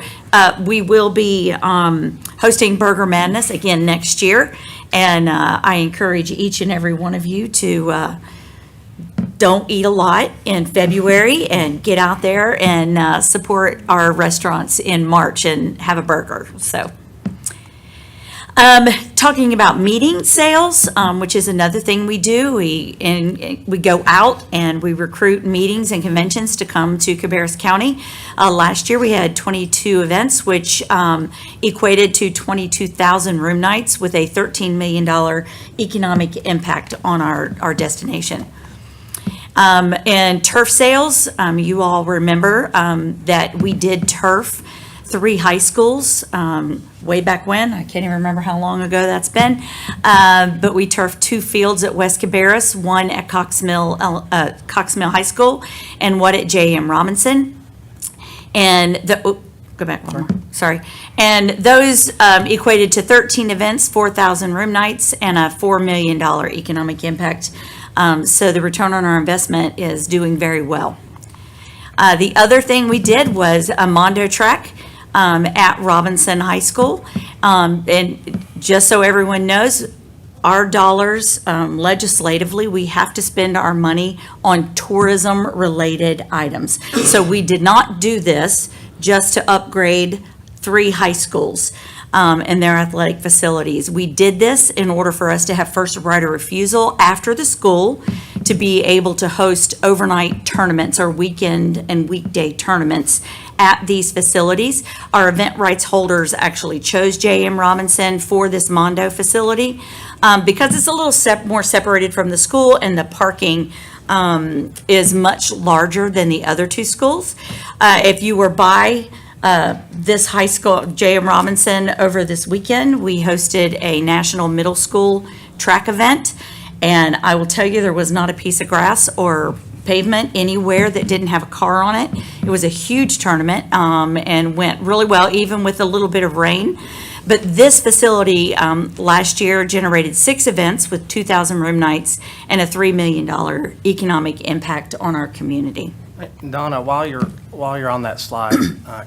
we will be hosting Burger Madness again next year. And I encourage each and every one of you to don't eat a lot in February and get out there and support our restaurants in March and have a burger. So. Talking about meeting sales, which is another thing we do. We go out and we recruit meetings and conventions to come to Cabarrus County. Last year we had 22 events, which equated to 22,000 room nights with a $13 million economic impact on our destination. And turf sales, you all remember that we did turf 3 high schools way back when. I can't even remember how long ago that's been. But we turfed 2 fields at West Cabarrus, one at Cox Mill High School and one at J.M. Robinson. And go back one more, sorry. And those equated to 13 events, 4,000 room nights, and a $4 million economic impact. So the return on our investment is doing very well. The other thing we did was a Mondo track at Robinson High School. And just so everyone knows, our dollars legislatively, we have to spend our money on tourism-related items. So we did not do this just to upgrade 3 high schools and their athletic facilities. We did this in order for us to have first right of refusal after the school to be able to host overnight tournaments or weekend and weekday tournaments at these facilities. Our event rights holders actually chose J.M. Robinson for this Mondo facility because it's a little more separated from the school and the parking is much larger than the other 2 schools. If you were by this high school, J.M. Robinson, over this weekend, we hosted a national middle school track event. And I will tell you, there was not a piece of grass or pavement anywhere that didn't have a car on it. It was a huge tournament and went really well, even with a little bit of rain. But this facility last year generated 6 events with 2,000 room nights and a $3 million economic impact on our community. Donna, while you're on that slide,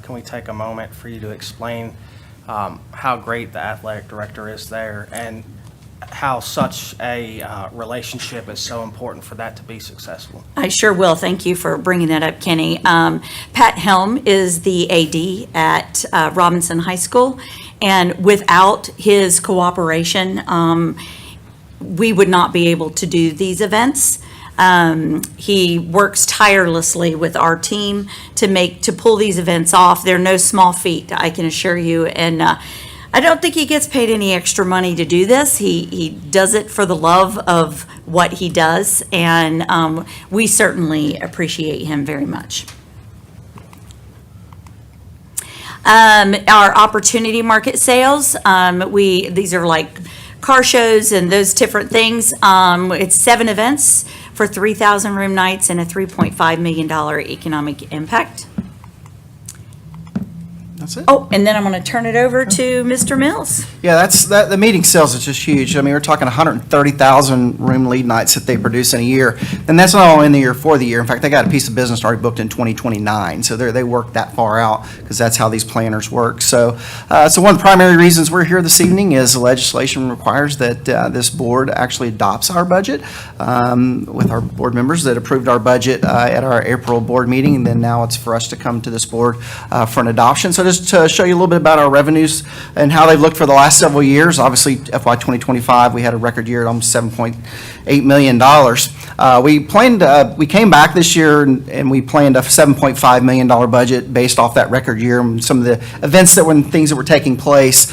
can we take a moment for you to explain how great the athletic director is there and how such a relationship is so important for that to be successful? I sure will. Thank you for bringing that up, Kenny. Pat Helm is the AD at Robinson High School, and without his cooperation, we would not be able to do these events. He works tirelessly with our team to pull these events off. They're no small feat, I can assure you, and I don't think he gets paid any extra money to do this. He does it for the love of what he does, and we certainly appreciate him very much. Our opportunity market sales, these are like car shows and those different things. It's 7 events for 3,000 room nights and a $3.5 million economic impact. That's it. Oh, and then I'm going to turn it over to Mr. Mills. Yeah, the meeting sales is just huge. I mean, we're talking 130,000 room lead nights that they produce in a year. And that's not all in the year for the year. In fact, they got a piece of business already booked in 2029. So they work that far out because that's how these planners work. So one of the primary reasons we're here this evening is the legislation requires that this board actually adopts our budget with our board members that approved our budget at our April board meeting. And then now it's for us to come to this board for an adoption. So just just to show you a little bit about our revenues and how they've looked for the last several years. Obviously, FY 2025, we had a record year at almost $7.8 million. We came back this year and we planned a $7.5 million budget based off that record year and some of the events things that were taking place.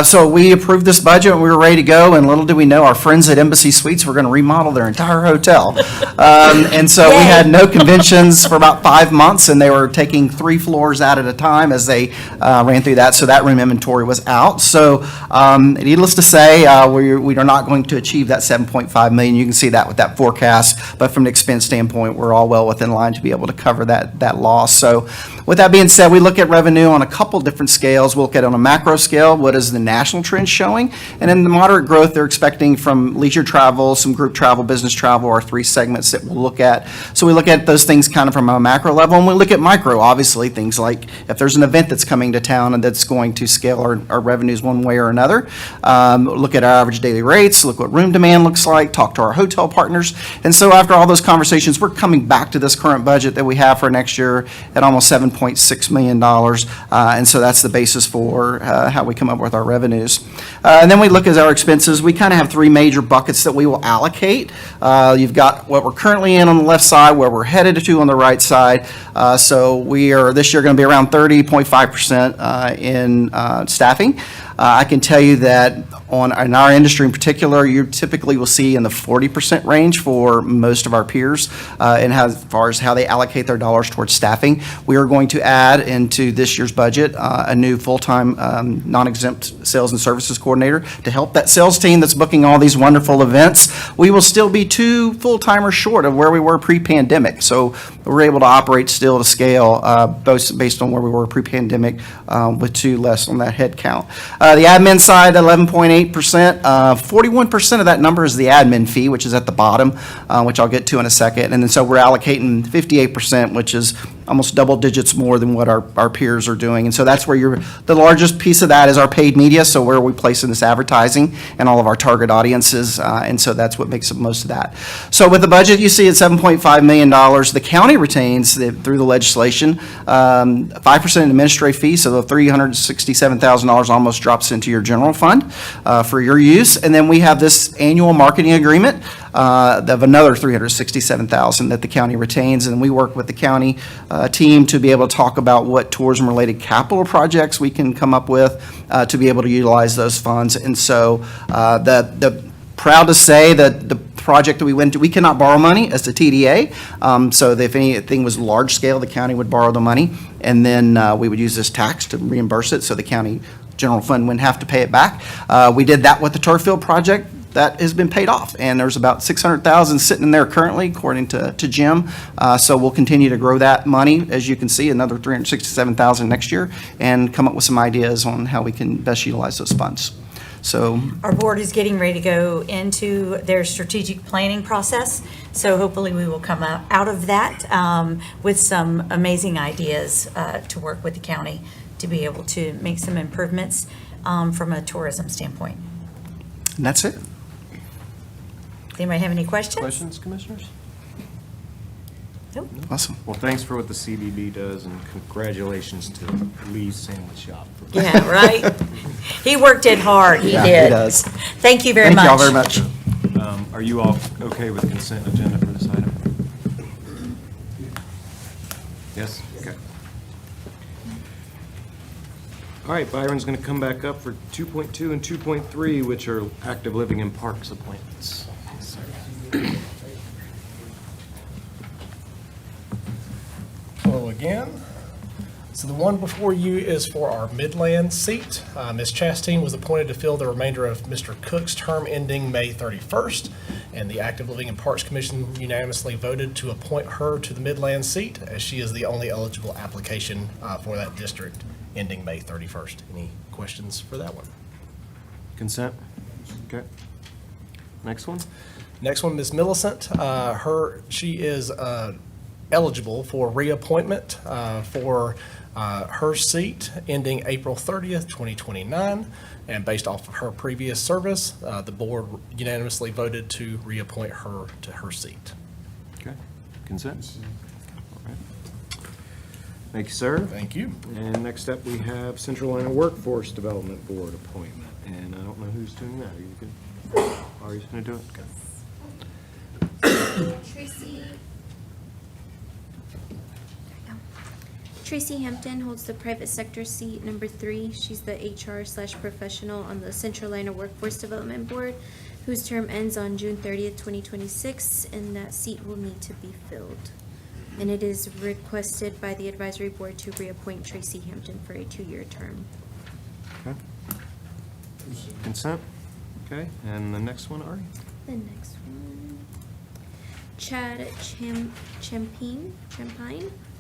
So we approved this budget and we were ready to go, and little did we know, our friends at Embassy Suites were going to remodel their entire hotel. And so we had no conventions for about 5 months, and they were taking 3 floors out at a time as they ran through that, so that room inventory was out. So needless to say, we are not going to achieve that $7.5 million. You can see that with that forecast, but from an expense standpoint, we're all well within line to be able to cover that loss. So with that being said, we look at revenue on a couple different scales. We'll look at it on a macro scale, what is the national trend showing, and then the moderate growth they're expecting from leisure travel, some group travel, business travel, our 3 segments that we'll look at. So we look at those things kind of from a macro level, and we look at micro, obviously, things like if there's an event that's coming to town and that's going to scale our revenues one way or another. Look at our average daily rates, look what room demand looks like, talk to our hotel partners. And so after all those conversations, we're coming back to this current budget that we have for next year at almost $7.6 million. And so that's the basis for how we come up with our revenues. And then we look at our expenses. We kind of have 3 major buckets that we will allocate. You've got what we're currently in on the left side, where we're headed to on the right side. So we are this year going to be around 30.5% in staffing. I can tell you that in our industry in particular, you typically will see in the 40% range for most of our peers, and as far as how they allocate their dollars towards staffing. We are going to add into this year's budget a new full-time non-exempt sales and services coordinator to help that sales team that's booking all these wonderful events. We will still be 2 full-timers short of where we were pre-pandemic, so we're able to operate still to scale, both based on where we were pre-pandemic, with 2 less on that head count. The admin side, 11.8%. 41% of that number is the admin fee, which is at the bottom, which I'll get to in a second. And then so we're allocating 58%, which is almost double digits more than what our peers are doing. And so that's where the largest piece of that is our paid media, so where we place in this advertising and all of our target audiences. And so that's what makes up most of that. So with the budget, you see it's $7.5 million. The county retains, through the legislation, 5% administrative fee, so the $367,000 almost drops into your general fund for your use. And then we have this annual marketing agreement of another $367,000 that the county retains, and we work with the county team to be able to talk about what tourism-related capital projects we can come up with to be able to utilize those funds. And so proud to say that the project that we went to, we cannot borrow money as a TDA. So if anything was large scale, the county would borrow the money, and then we would use this tax to reimburse it, so the county general fund wouldn't have to pay it back. We did that with the turf field project. That has been paid off, and there's about $600,000 sitting in there currently, according to Jim. So we'll continue to grow that money, as you can see, another $367,000 next year, and come up with some ideas on how we can best utilize those funds. So Our board is getting ready to go into their strategic planning process, so hopefully we will come out of that with some amazing ideas to work with the county to be able to make some improvements from a tourism standpoint. and that's it. Does anybody have any questions? Questions, commissioners? Nope. Awesome. Well, thanks for what the CBB does, and congratulations to Lee's Sandwich Shop. Yeah, right? He worked it hard, he Yeah, did. he does. Thank you very Thank much. y'all very much. Are you all okay with the consent agenda for this item? Yes? Okay. All right, Byron's going to come back up for 2.2 and 2.3, which are active living in parks appointments. Hello again. So the one before you is for our Midland seat. Ms. Chastain was appointed to fill the remainder of Mr. Cook's term ending May 31st, and the Active Living and Parks Commission unanimously voted to appoint her to the Midland seat, as she is the only eligible application for that district ending May 31st. Any questions for that one? Consent? Okay. Next one? Next one, Ms. Millicent, she is eligible for reappointment for her seat ending April 30th, 2029. And based off of her previous service, the board unanimously voted to reappoint her to her seat. Okay. Consent? All right. Thank you, sir. Thank you. And next up, we have Central Iowa Workforce Development Board appointment. And I don't know who's doing that. Are you good? Ari's going to do it? Okay. Tracy Hampton holds the private sector seat number 3. She's the HR/professional on the Central Iowa Workforce Development Board, whose term ends on June 30th, 2026, and that seat will need to be filled. And it is requested by the advisory board to reappoint Tracy Hampton for a 2-year term. Okay. Consent? Okay, and the next one, Ari? The next one, Chad Champine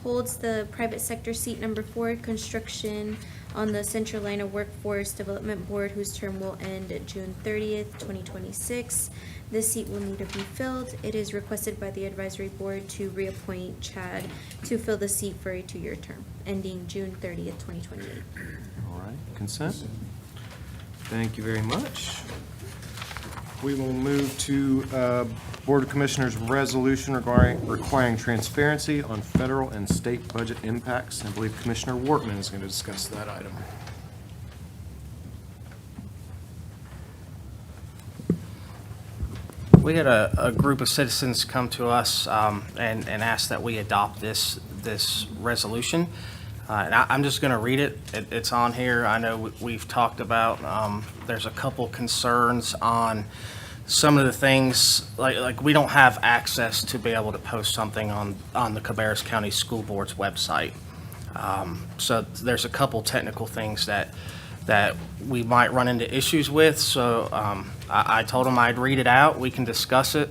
holds the private sector seat number 4, construction on the Central Iowa Workforce Development Board, whose term will end at June 30th, 2026. This seat will need to be filled. It is requested by the advisory board to reappoint Chad to fill the seat for a 2-year term, ending June 30th, 2028. All right, consent? Thank you very much. We will move to Board of Commissioners resolution requiring transparency on federal and state budget impacts. I believe Commissioner Wortman is going to discuss that item. We had a group of citizens come to us and ask that we adopt this resolution. And I'm just going to read it. It's on here. I know we've talked about, there's a couple concerns on some of the things, like we don't have access to be able to post something on the Cabarrus County School Board's website. So there's a couple technical things that we might run into issues with. So I told them I'd read it out. We can discuss it.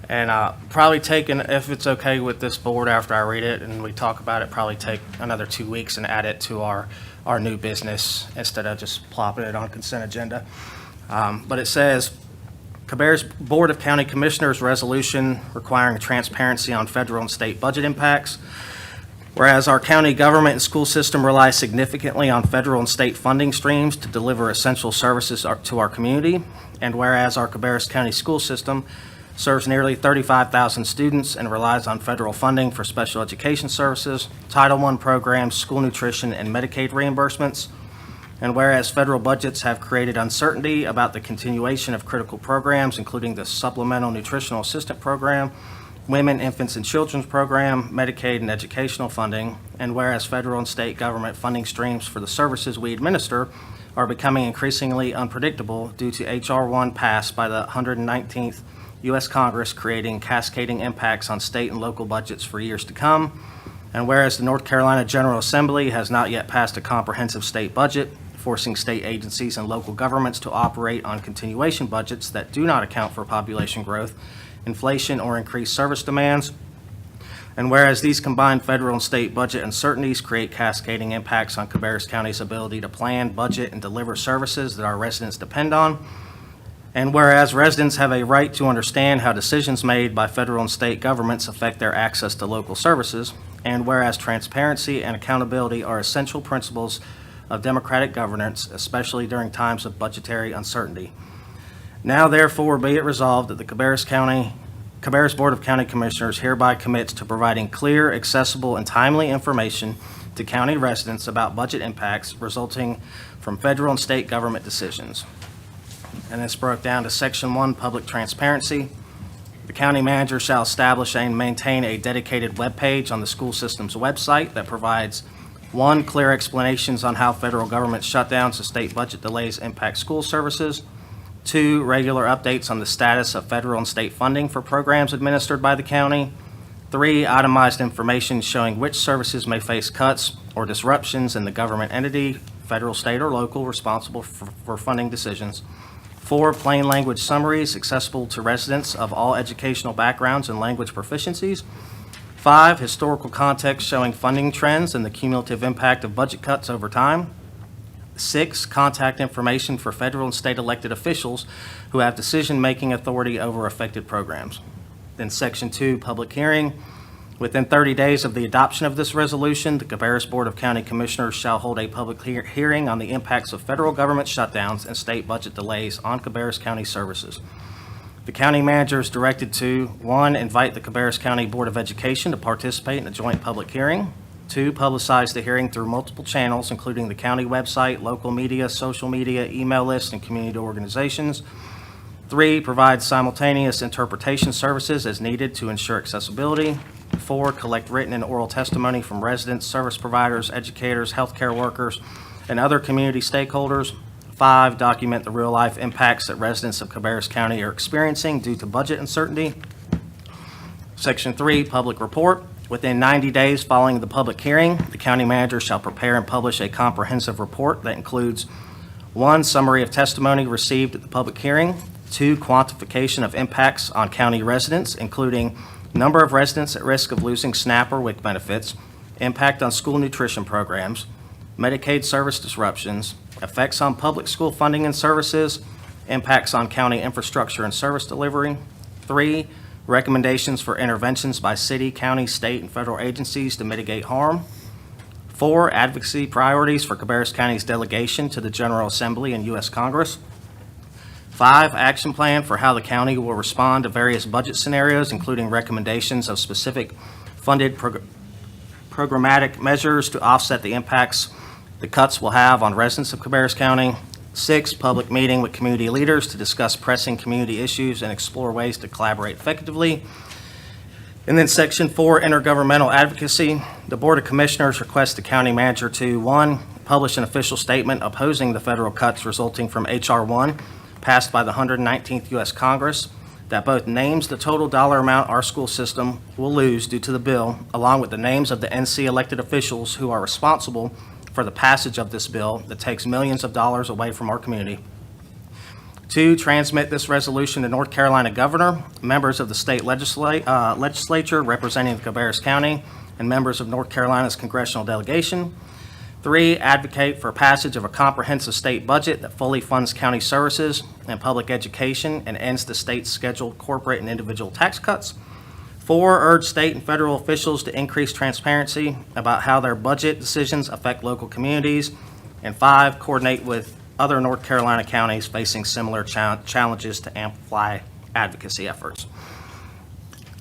And probably if it's okay with this board after I read it and we talk about it, probably take another 2 weeks and add it to our new business instead of just plopping it on consent agenda. But it says, Cabarrus Board of County Commissioners resolution requiring transparency on federal and state budget impacts. Whereas our county government and school system rely significantly on federal and state funding streams to deliver essential services to our community, and whereas our Cabarrus County school system serves nearly 35,000 students and relies on federal funding for special education services, Title I programs, school nutrition, and Medicaid reimbursements, and whereas federal budgets have created uncertainty about the continuation of critical programs, including the Supplemental Nutritional Assistant Program, Women, Infants, and Children's Program, Medicaid, and educational funding, and whereas federal and state government funding streams for the services we administer are becoming increasingly unpredictable due to H.R. 1 passed by the 119th U.S. Congress, creating cascading impacts on state and local budgets for years to come, and whereas the North Carolina General Assembly has not yet passed a comprehensive state budget, forcing state agencies and local governments to operate on continuation budgets that do not account for population growth, inflation, or increased service demands. And whereas these combined federal and state budget uncertainties create cascading impacts on Cabarrus County's ability to plan, budget, and deliver services that our residents depend on. And whereas residents have a right to understand how decisions made by federal and state governments affect their access to local services. And whereas transparency and accountability are essential principles of democratic governance, especially during times of budgetary uncertainty. Now therefore be it resolved that the Cabarrus Board of County Commissioners hereby commits to providing clear, accessible, and timely information to county residents about budget impacts resulting from federal and state government decisions. And this broke down to Section 1, Public Transparency. The county manager shall establish and maintain a dedicated webpage on the school system's website that provides 1, clear explanations on how federal government shutdowns and state budget delays impact school services. 2, regular updates on the status of federal and state funding for programs administered by the county. 3, itemized information showing which services may face cuts or disruptions in the government entity, federal, state, or local, responsible for funding decisions. 4, plain language summaries accessible to residents of all educational backgrounds and language proficiencies. 5, historical context showing funding trends and the cumulative impact of budget cuts over time. 6, contact information for federal and state elected officials who have decision-making authority over affected programs. Then Section 2, public hearing. Within 30 days of the adoption of this resolution, the Cabarrus Board of County Commissioners shall hold a public hearing on the impacts of federal government shutdowns and state budget delays on Cabarrus County services. The county manager is directed to, 1, invite the Cabarrus County Board of Education to participate in a joint public hearing. 2, publicize the hearing through multiple channels, including the county website, local media, social media, email lists, and community organizations. 3, provide simultaneous interpretation services as needed to ensure accessibility. 4, collect written and oral testimony from residents, service providers, educators, healthcare workers, and other community stakeholders. 5, document the real-life impacts that residents of Cabarrus County are experiencing due to budget uncertainty. Section 3, public report. Within 90 days following the public hearing, the county manager shall prepare and publish a comprehensive report that includes 1, summary of testimony received at the public hearing, 2, quantification of impacts on county residents, including number of residents at risk of losing SNAP or WIC benefits, impact on school nutrition programs, Medicaid service disruptions, effects on public school funding and services, impacts on county infrastructure and service delivery. 3, recommendations for interventions by city, county, state, and federal agencies to mitigate harm. 4, advocacy priorities for Cabarrus County's delegation to the General Assembly and U.S. Congress. 5, action plan for how the county will respond to various budget scenarios, including recommendations of specific funded programmatic measures to offset the impacts the cuts will have on residents of Cabarrus County. 6, public meeting with community leaders to discuss pressing community issues and explore ways to collaborate effectively. And then Section 4, intergovernmental advocacy. The Board of Commissioners requests the county manager to, 1, publish an official statement opposing the federal cuts resulting from H.R. 1, passed by the 119th U.S. Congress, that both names the total dollar amount our school system will lose due to the bill, along with the names of the NC elected officials who are responsible for the passage of this bill that takes millions of dollars away from our community. 2, transmit this resolution to North Carolina governor, members of the state legislature representing Cabarrus County, and members of North Carolina's congressional delegation. 3, advocate for passage of a comprehensive state budget that fully funds county services and public education and ends the state's scheduled corporate and individual tax cuts. 4, urge state and federal officials to increase transparency about how their budget decisions affect local communities. And 5, coordinate with other North Carolina counties facing similar challenges to amplify advocacy efforts.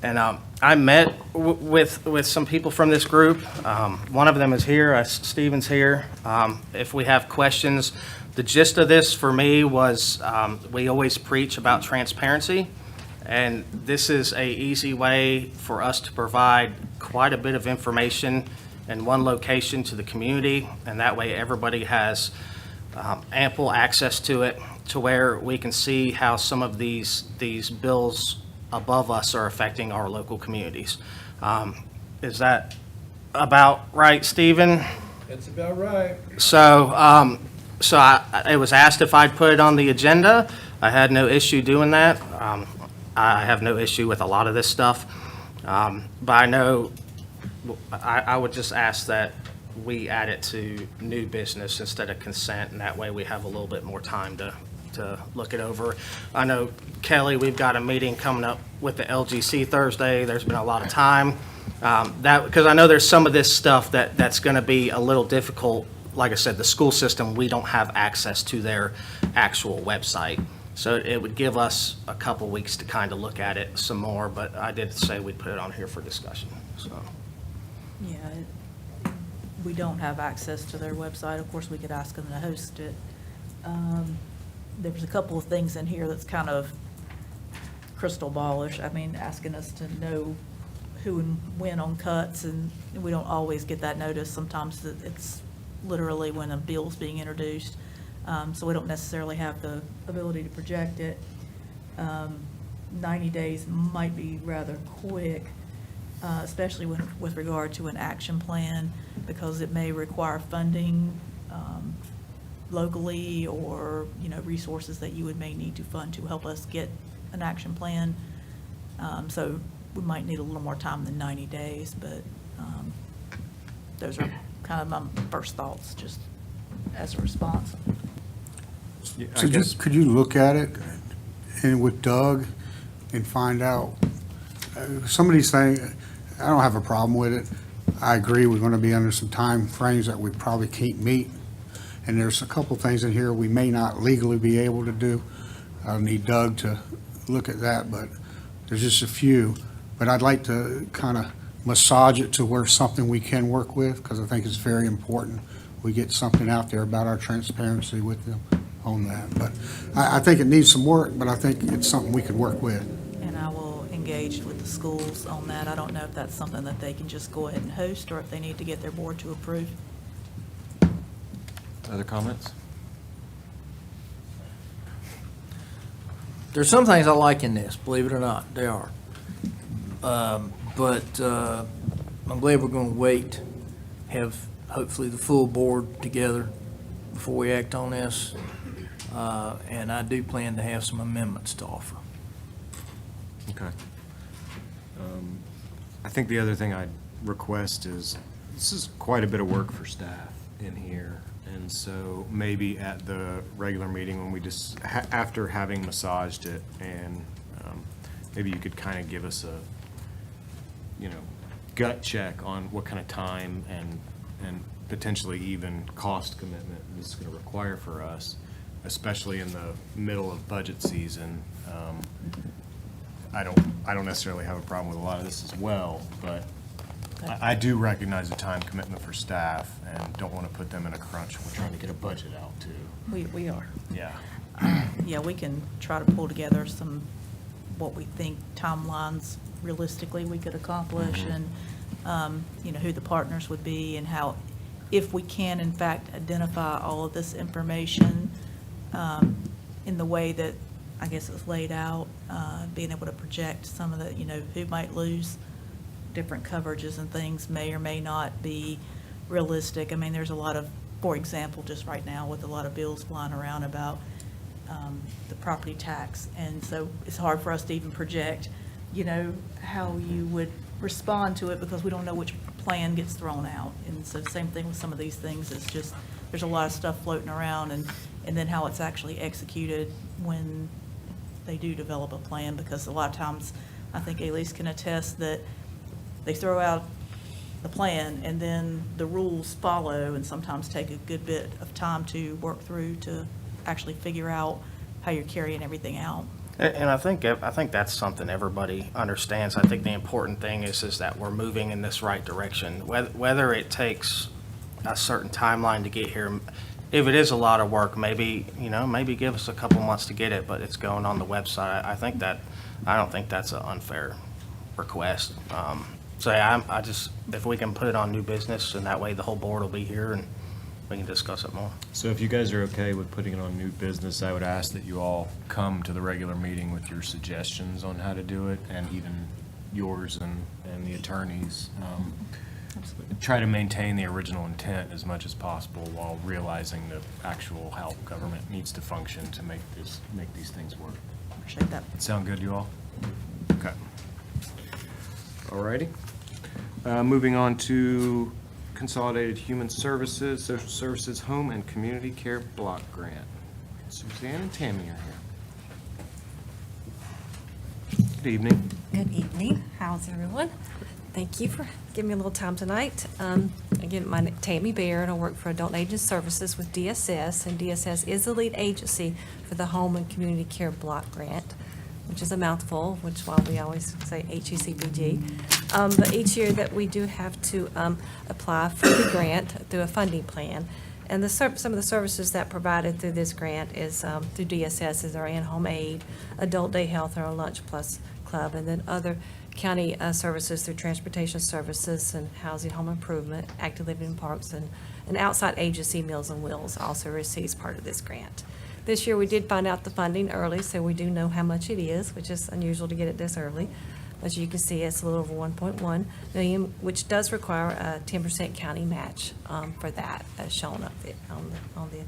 And I met with some people from this group. One of them is here, Stephen's here. If we have questions, the gist of this for me was we always preach about transparency. And this is a easy way for us to provide quite a bit of information in one location to the community, and that way everybody has ample access to it, to where we can see how some of these bills above us are affecting our local communities. Is that about right, Stephen? That's about right. So, it was asked if I'd put it on the agenda. I had no issue doing that. I have no issue with a lot of this stuff. But I know, I would just ask that we add it to new business instead of consent, and that way we have a little bit more time to look it over. I know, Kelly, we've got a meeting coming up with the LGC Thursday. There's been a lot of time. Because I know there's some of this stuff that's going to be a little difficult. Like I said, the school system, we don't have access to their actual website. So it would give us a couple weeks to kind of look at it some more, but I did say we'd put it on here for discussion, so. Yeah, we don't have access to their website. Of course, we could ask them to host it. There was a couple of things in here that's kind of crystal ballish. I mean, asking us to know who and when on cuts, and we don't always get that notice. Sometimes it's literally when a bill's being introduced. So we don't necessarily have the ability to project it. 90 days might be rather quick, especially with regard to an action plan, because it may require funding locally, or, resources that you may need to fund to help us get an action plan. So we might need a little more time than 90 days, but those are kind of my first thoughts, just as a response. So could you look at it and with Doug and find out, some of these things, I don't have a problem with it. I agree, we're going to be under some time frames that we probably can't meet. And there's a couple things in here we may not legally be able to do. I'll need Doug to look at that, but there's just a few. But I'd like to kind of massage it to where something we can work with, because I think it's very important we get something out there about our transparency with them on that. But I think it needs some work, but I think it's something we could work with. And I will engage with the schools on that. I don't know if that's something that they can just go ahead and host, or if they need to get their board to approve. Other comments? There's some things I like in this, believe it or not, there are. But I'm glad we're going to wait, have hopefully the full board together before we act on this. And I do plan to have some amendments to offer. Okay. I think the other thing I'd request is, this is quite a bit of work for staff in here. And so maybe at the regular meeting, when we just, after having massaged it, and maybe you could kind of give us a, gut check on what kind of time and potentially even cost commitment this is going to require for us, especially in the middle of budget season. I don't necessarily have a problem with a lot of this as well, but I do recognize the time commitment for staff and don't want to put them in a crunch when we're trying to get a budget out too. We are. Yeah. Yeah, we can try to pull together what we think timelines realistically we could accomplish, and, who the partners would be, and how, if we can in fact identify all of this information in the way that I guess it's laid out, being able to project some of the, who might lose different coverages and things may or may not be realistic. I mean, there's a lot of, for example, just right now with a lot of bills flying around about the property tax. And so it's hard for us to even project, how you would respond to it, because we don't know which plan gets thrown out. And so same thing with some of these things. It's just, there's a lot of stuff floating around, and then how it's actually executed when they do develop a plan, because a lot of times, I think Elise can attest that they throw out the plan and then the rules follow, and sometimes take a good bit of time to work through to actually figure out how you're carrying everything out. And I think that's something everybody understands. I think the important thing is that we're moving in this right direction. Whether it takes a certain timeline to get here, if it is a lot of work, maybe give us a couple months to get it, but it's going on the website. I don't think that's an unfair request. So I just, if we can put it on new business, and that way the whole board will be here and we can discuss it more. So if you guys are okay with putting it on new business, I would ask that you all come to the regular meeting with your suggestions on how to do it, and even yours and the attorneys. Try to maintain the original intent as much as possible while realizing the actual how government needs to function to make these things work. Appreciate that. Sound good, you all? Okay. All righty. Moving on to Consolidated Human Services, Social Services, Home and Community Care Block Grant. Suzanne and Tammy are here. Good evening. Good evening. How's everyone? Thank you for giving me a little time tonight. Again, my name's Tammy Baird. I work for Adult Aging Services with DSS, and DSS is the lead agency for the Home and Community Care Block Grant, which is a mouthful, which is why we always say HECPG. But each year that we do have to apply for the grant through a funding plan. And some of the services that provided through this grant is through DSS is our in-home aid, adult day health, our Lunch Plus Club, and then other county services through transportation services and housing, home improvement, active living in parks, and outside agency Meals on Wheels also receives part of this grant. This year, we did find out the funding early, so we do know how much it is, which is unusual to get it this early. As you can see, it's a little over 1.1 million, which does require a 10% county match for that, as shown up on the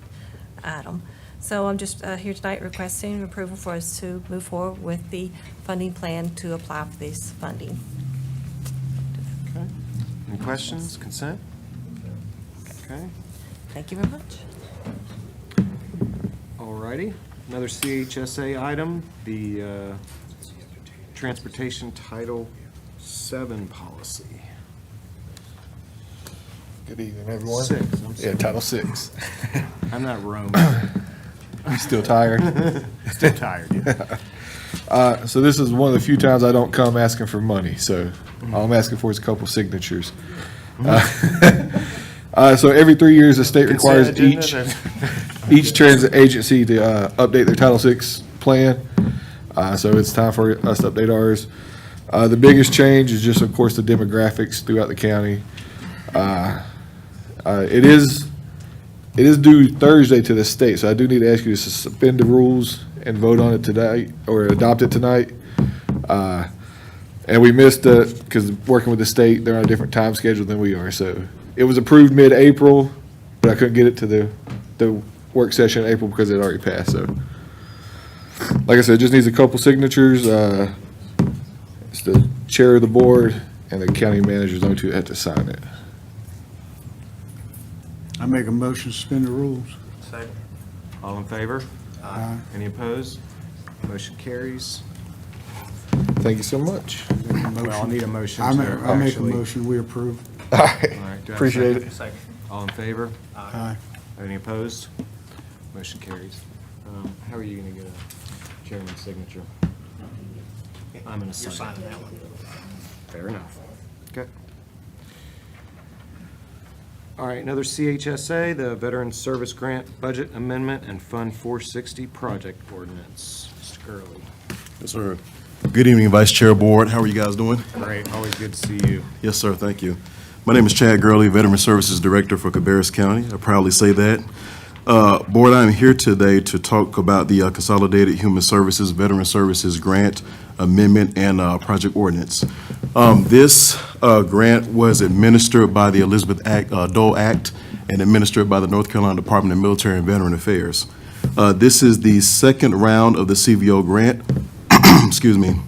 item. So I'm just here tonight requesting approval for us to move forward with the funding plan to apply for this funding. Okay. Any questions? Consent? Okay. Thank you very much. All righty. Another CHSA item, the Transportation Title VII policy. Good evening, everyone. 6, I'm Yeah, sorry. Title 6. I'm not Roman. You still tired? Still tired, yeah. So this is one of the few times I don't come asking for money, so all I'm asking for is a couple signatures. So every 3 years, the state requires each transit agency to update their Title VI plan. So it's time for us to update ours. The biggest change is just, of course, the demographics throughout the county. It is due Thursday to the state, so I do need to ask you to suspend the rules and vote on it tonight, or adopt it tonight. And we missed it, because working with the state, they're on a different time schedule than we are, so it was approved mid-April, but I couldn't get it to the work session in April because it already passed, so. Like I said, it just needs a couple signatures. It's the chair of the board and the county manager's the only two that have to sign it. I make a motion to suspend the rules. Second. All in favor? Aye. Any opposed? Motion carries. Thank you so much. Well, I'll need a motion. I make a actually. motion, we approve. All All right, right, do I have a appreciate second? it. Second. All in favor? Aye. Any opposed? Motion carries. How are you going to get a chairman's signature? I'm going to sign. You're signing that one. Fair enough. Okay. All right, another CHSA, the Veteran Service Grant Budget Amendment and Fund 460 Project Ordinance. Mr. Gurley. Yes, sir. Good evening, Vice Chair Board. How are you guys doing? Great, always good to see you. Yes, sir. Thank you. My name is Chad Gurley, Veteran Services Director for Cabarrus County. I proudly say that. Board, I am here today to talk about the Consolidated Human Services Veteran Services Grant Amendment and Project Ordinance. This grant was administered by the Elizabeth Dole Act and administered by the North Carolina Department of Military and Veteran Affairs. This is the second round of the CVO grant. Excuse me.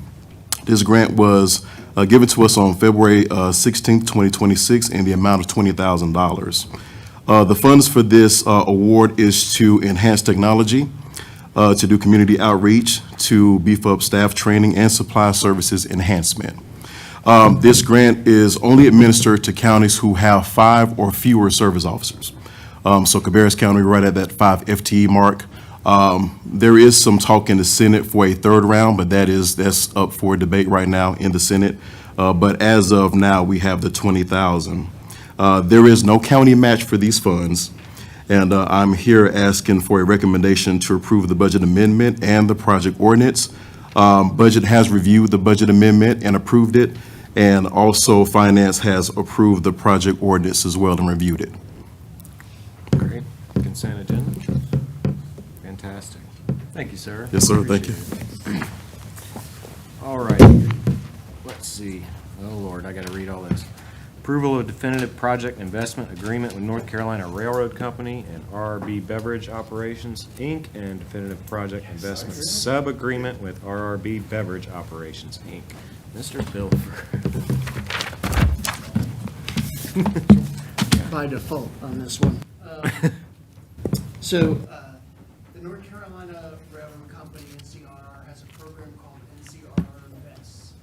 This grant was given to us on February 16th, 2026 in the amount of $20,000. The funds for this award is to enhance technology, to do community outreach, to beef up staff training and supply services enhancement. This grant is only administered to counties who have 5 or fewer service officers. So Cabarrus County, right at that 5 FTE mark. There is some talk in the Senate for a third round, but that's up for debate right now in the Senate. But as of now, we have the 20,000. There is no county match for these funds, and I'm here asking for a recommendation to approve the budget amendment and the project ordinance. Budget has reviewed the budget amendment and approved it, and also Finance has approved the project ordinance as well and reviewed it. Great. Consent agenda. Fantastic. Thank you, sir. Yes, sir. Thank you. Appreciate it. All right. Let's see. Oh, Lord, I got to read all this. Approval of definitive project investment agreement with North Carolina Railroad Company and RRB Beverage Operations, Inc., and definitive project investment sub-agreement with RRB Beverage Operations, Inc. Mr. Bilford. By default on this one. So, the North Carolina Railroad Company, NCRR, has a program called NCRR Invests.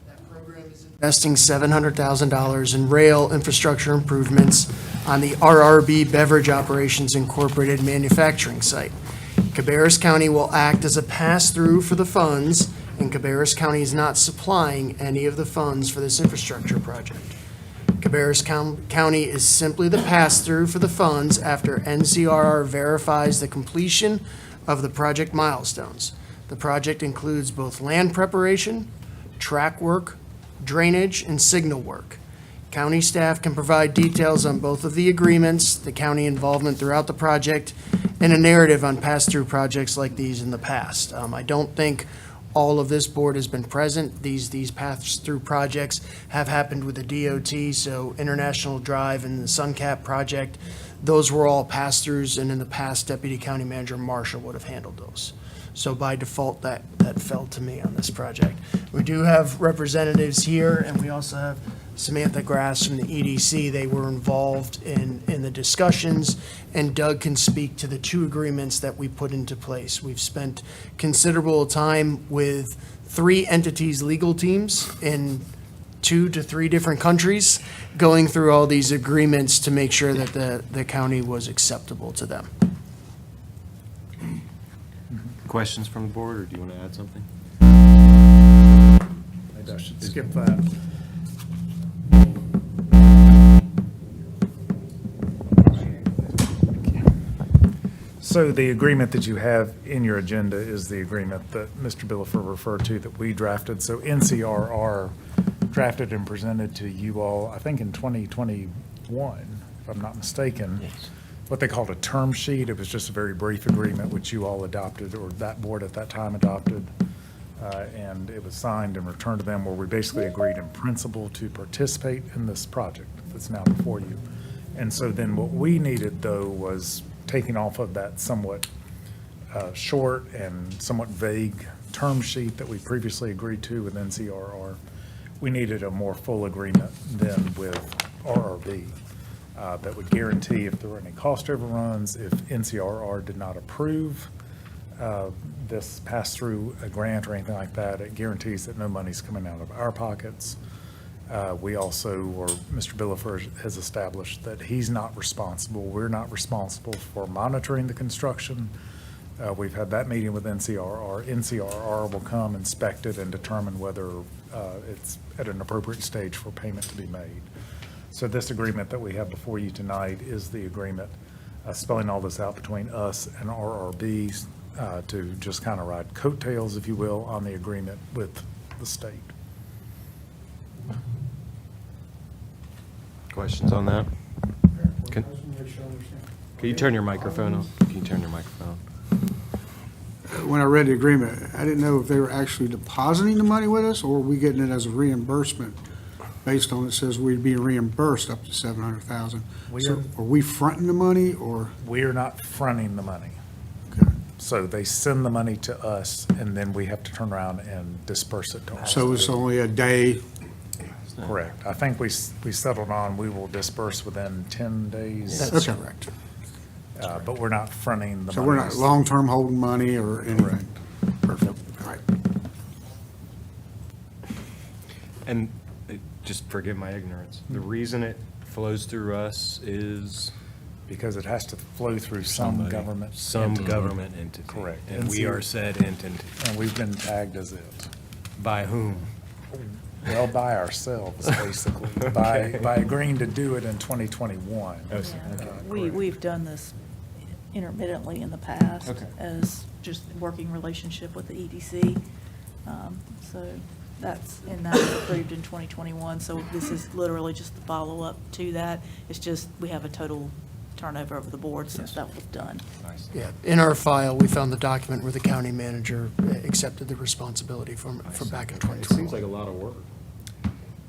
That program is investing $700,000 in rail infrastructure improvements on the RRB Beverage Operations Incorporated manufacturing site. Cabarrus County will act as a pass-through for the funds, and Cabarrus County is not supplying any of the funds for this infrastructure project. Cabarrus County is simply the pass-through for the funds after NCRR verifies the completion of the project milestones. The project includes both land preparation, track work, drainage, and signal work. County staff can provide details on both of the agreements, the county involvement throughout the project, and a narrative on pass-through projects like these in the past. I don't think all of this board has been present. These pass-through projects have happened with the DOT, so International Drive and the SunCap project, those were all pass-throughs, and in the past, Deputy County Manager Marshall would have handled those. So by default, that fell to me on this project. We do have representatives here, and we also have Samantha Grass from the EDC. They were involved in the discussions, and Doug can speak to the 2 agreements that we put into place. We've spent considerable time with 3 entities' legal teams in 2 to 3 different countries, going through all these agreements to make sure that the county was acceptable to them. Questions from the board, or do you want to add something? skip that. So the agreement that you have in your agenda is the agreement that Mr. Billefer referred to that we drafted. So NCRR drafted and presented to you all, I think in 2021, if I'm not mistaken. Yes. What they called a term sheet. It was just a very brief agreement which you all adopted, or that board at that time adopted. And it was signed and returned to them, where we basically agreed in principle to participate in this project that's now before you. And so then what we needed, though, was taking off of that somewhat short and somewhat vague term sheet that we previously agreed to with NCRR. We needed a more full agreement than with RRB that would guarantee if there were any cost overruns, if NCRR did not approve this pass-through a grant or anything like that, it guarantees that no money's coming out of our pockets. We also, or Mr. Billefer has established that he's not responsible, we're not responsible for monitoring the construction. We've had that meeting with NCRR. NCRR will come, inspect it, and determine whether it's at an appropriate stage for payment to be made. So this agreement that we have before you tonight is the agreement spelling all this out between us and RRB to just kind of ride coattails, if you will, on the agreement with the state. Questions on that? Can you turn your microphone on? Can you turn your microphone on? When I read the agreement, I didn't know if they were actually depositing the money with us, or were we getting it as a reimbursement based on it says we'd be reimbursed up to $700,000. So are we fronting the money, or? We are not fronting the money. Okay. So they send the money to us, and then we have to turn around and disperse it to us. So it's only a day? Correct. I think we settled on, we will disperse within 10 days. That's correct. But we're not fronting the money. So we're not long-term holding money or anything? Perfect. All right. And just forgive my ignorance, the reason it flows through us is? Because it has to flow through some Somebody. government. Some entity. government entity. Correct. And we are said entity. And we've been tagged as it. By whom? Well, by ourselves, basically, by agreeing to do it in 2021. We've done this intermittently in the past. Okay. As just working relationship with the EDC. So that's, and that was approved in 2021. So this is literally just the follow-up to that. It's just, we have a total turnover of the board since that was done. Yeah, in our file, we found the document where the county manager accepted the responsibility from back in 2020. It seems like a lot of work.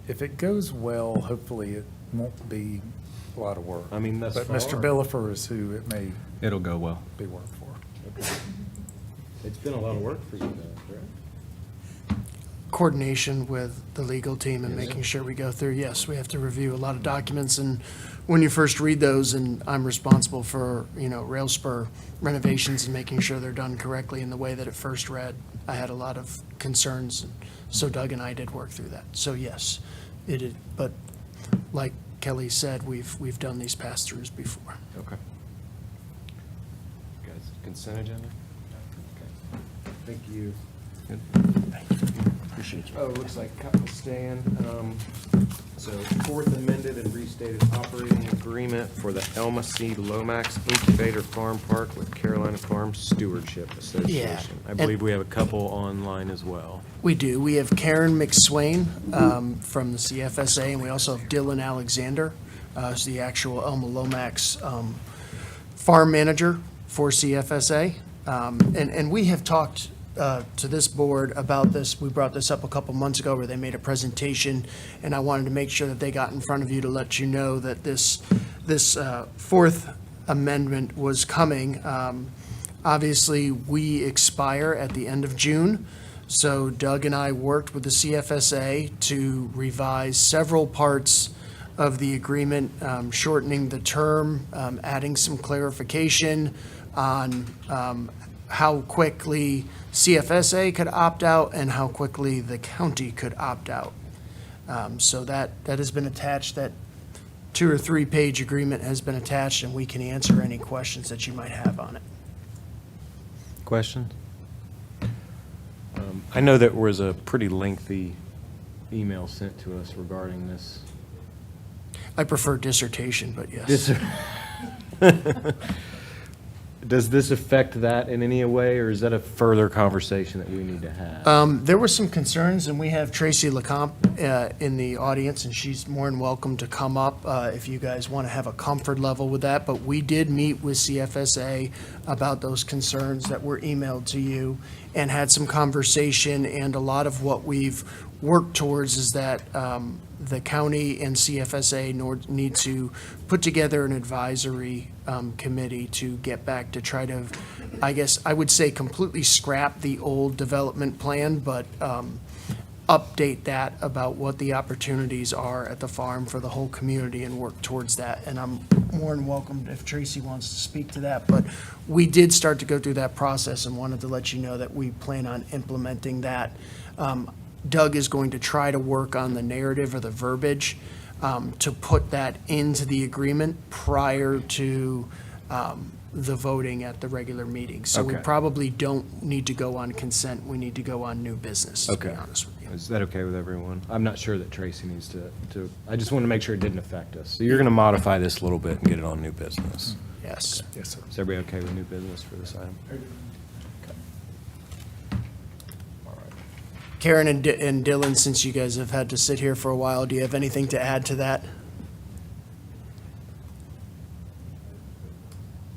If it goes well, hopefully it won't be a lot of work. I mean, thus But far. Mr. Billefer is who it may It'll go well. be work for. It's been a lot of work for you though, right? Coordination with the legal team and making sure we go through, yes, we have to review a lot of documents, and when you first read those, and I'm responsible for, rail spur renovations and making sure they're done correctly in the way that it first read, I had a lot of concerns, so Doug and I did work through that. So yes, it is, but like Kelly said, we've done these pass-throughs before. Okay. Guys, consent agenda? Okay. Thank you. Good. Appreciate you. Oh, looks like cut will stand. So fourth amended and restated operating agreement for the Elma C. Lomax Incubator Farm Park with Carolina Farm Stewardship Association. I believe we have a couple online as well. We do. We have Karen McSwain from the CFSA, and we also have Dylan Alexander, who's the actual Elma Lomax farm manager for CFSA. And we have talked to this board about this. We brought this up a couple months ago where they made a presentation, and I wanted to make sure that they got in front of you to let you know that this fourth amendment was coming. Obviously, we expire at the end of June, so Doug and I worked with the CFSA to revise several parts of the agreement, shortening the term, adding some clarification on how quickly CFSA could opt out and how quickly the county could opt out. So that has been attached, that 2 or 3 page agreement has been attached, and we can answer any questions that you might have on it. Questions? I know that was a pretty lengthy email sent to us regarding this. I prefer dissertation, but yes. Does this affect that in any way, or is that a further conversation that we need to have? There were some concerns, and we have Tracy Lecomte in the audience, and she's more than welcome to come up if you guys want to have a comfort level with that. But we did meet with CFSA about those concerns that were emailed to you and had some conversation, and a lot of what we've worked towards is that the county and CFSA need to put together an advisory committee to get back to try to, I guess, I would say completely scrap the old development plan, but update that about what the opportunities are at the farm for the whole community and work towards that. And I'm more than welcome if Tracy wants to speak to that. But we did start to go through that process and wanted to let you know that we plan on implementing that. Doug is going to try to work on the narrative or the verbiage to put that into the agreement prior to the voting at the regular meeting. So we Okay. probably don't need to go on consent. We need to go on new business, to be Okay. honest with you. Is that okay with everyone? I'm not sure that Tracy needs to, I just want to make sure it didn't affect us. So you're going to modify this a little bit and get it on new business. Yes. Yes, sir. Is everybody okay with new business for this item? Karen and Dylan, since you guys have had to sit here for a while, do you have anything to add to that?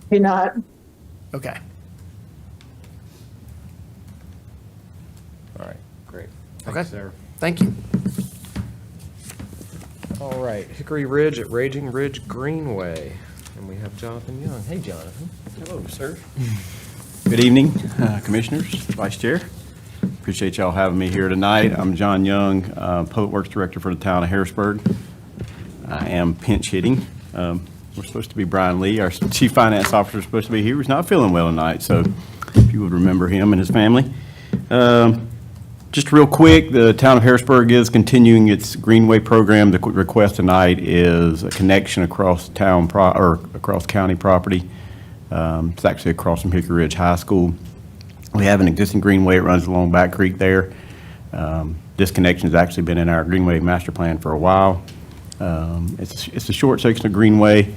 Do not. Okay. All right, great. Okay. Thanks, Sarah. Thank you. All right, Hickory Ridge at Raging Ridge Greenway. And we have Jonathan Young. Hey, Jonathan. Hello, sir. Good evening, Commissioners, Vice Chair. Appreciate y'all having me here tonight. I'm John Young, Public Works Director for the town of Harrisburg. I am pinch hitting. We're supposed to be Brian Lee, our Chief Finance Officer, is supposed to be here. He's not feeling well tonight, so if you would remember him and his family. Just real quick, the town of Harrisburg is continuing its Greenway program. The request tonight is a connection across town or across county property. It's actually across from Hickory Ridge High School. We have an existing Greenway that runs along Back Creek there. This connection has actually been in our Greenway master plan for a while. It's a short section of Greenway.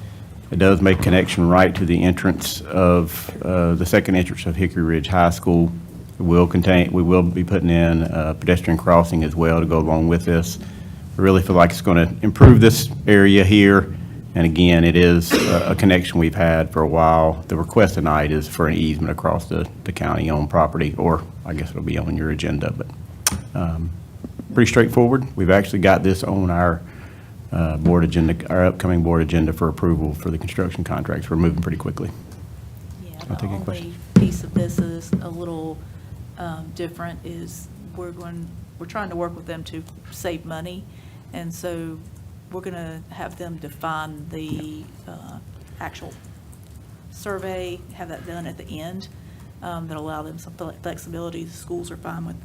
It does make connection right to the entrance of the second entrance of Hickory Ridge High School. We will be putting in a pedestrian crossing as well to go along with this. We really feel like it's going to improve this area here. And again, it is a connection we've had for a while. The request tonight is for an easement across the county-owned property, or I guess it'll be on your agenda, but pretty straightforward. We've actually got this on our board agenda, our upcoming board agenda for approval for the construction contracts. We're moving pretty quickly. Yeah, I'll take the any questions. only piece of this is a little different is we're trying to work with them to save money. And so we're going to have them define the actual survey, have that done at the end. That'll allow them some flexibility. The schools are fine with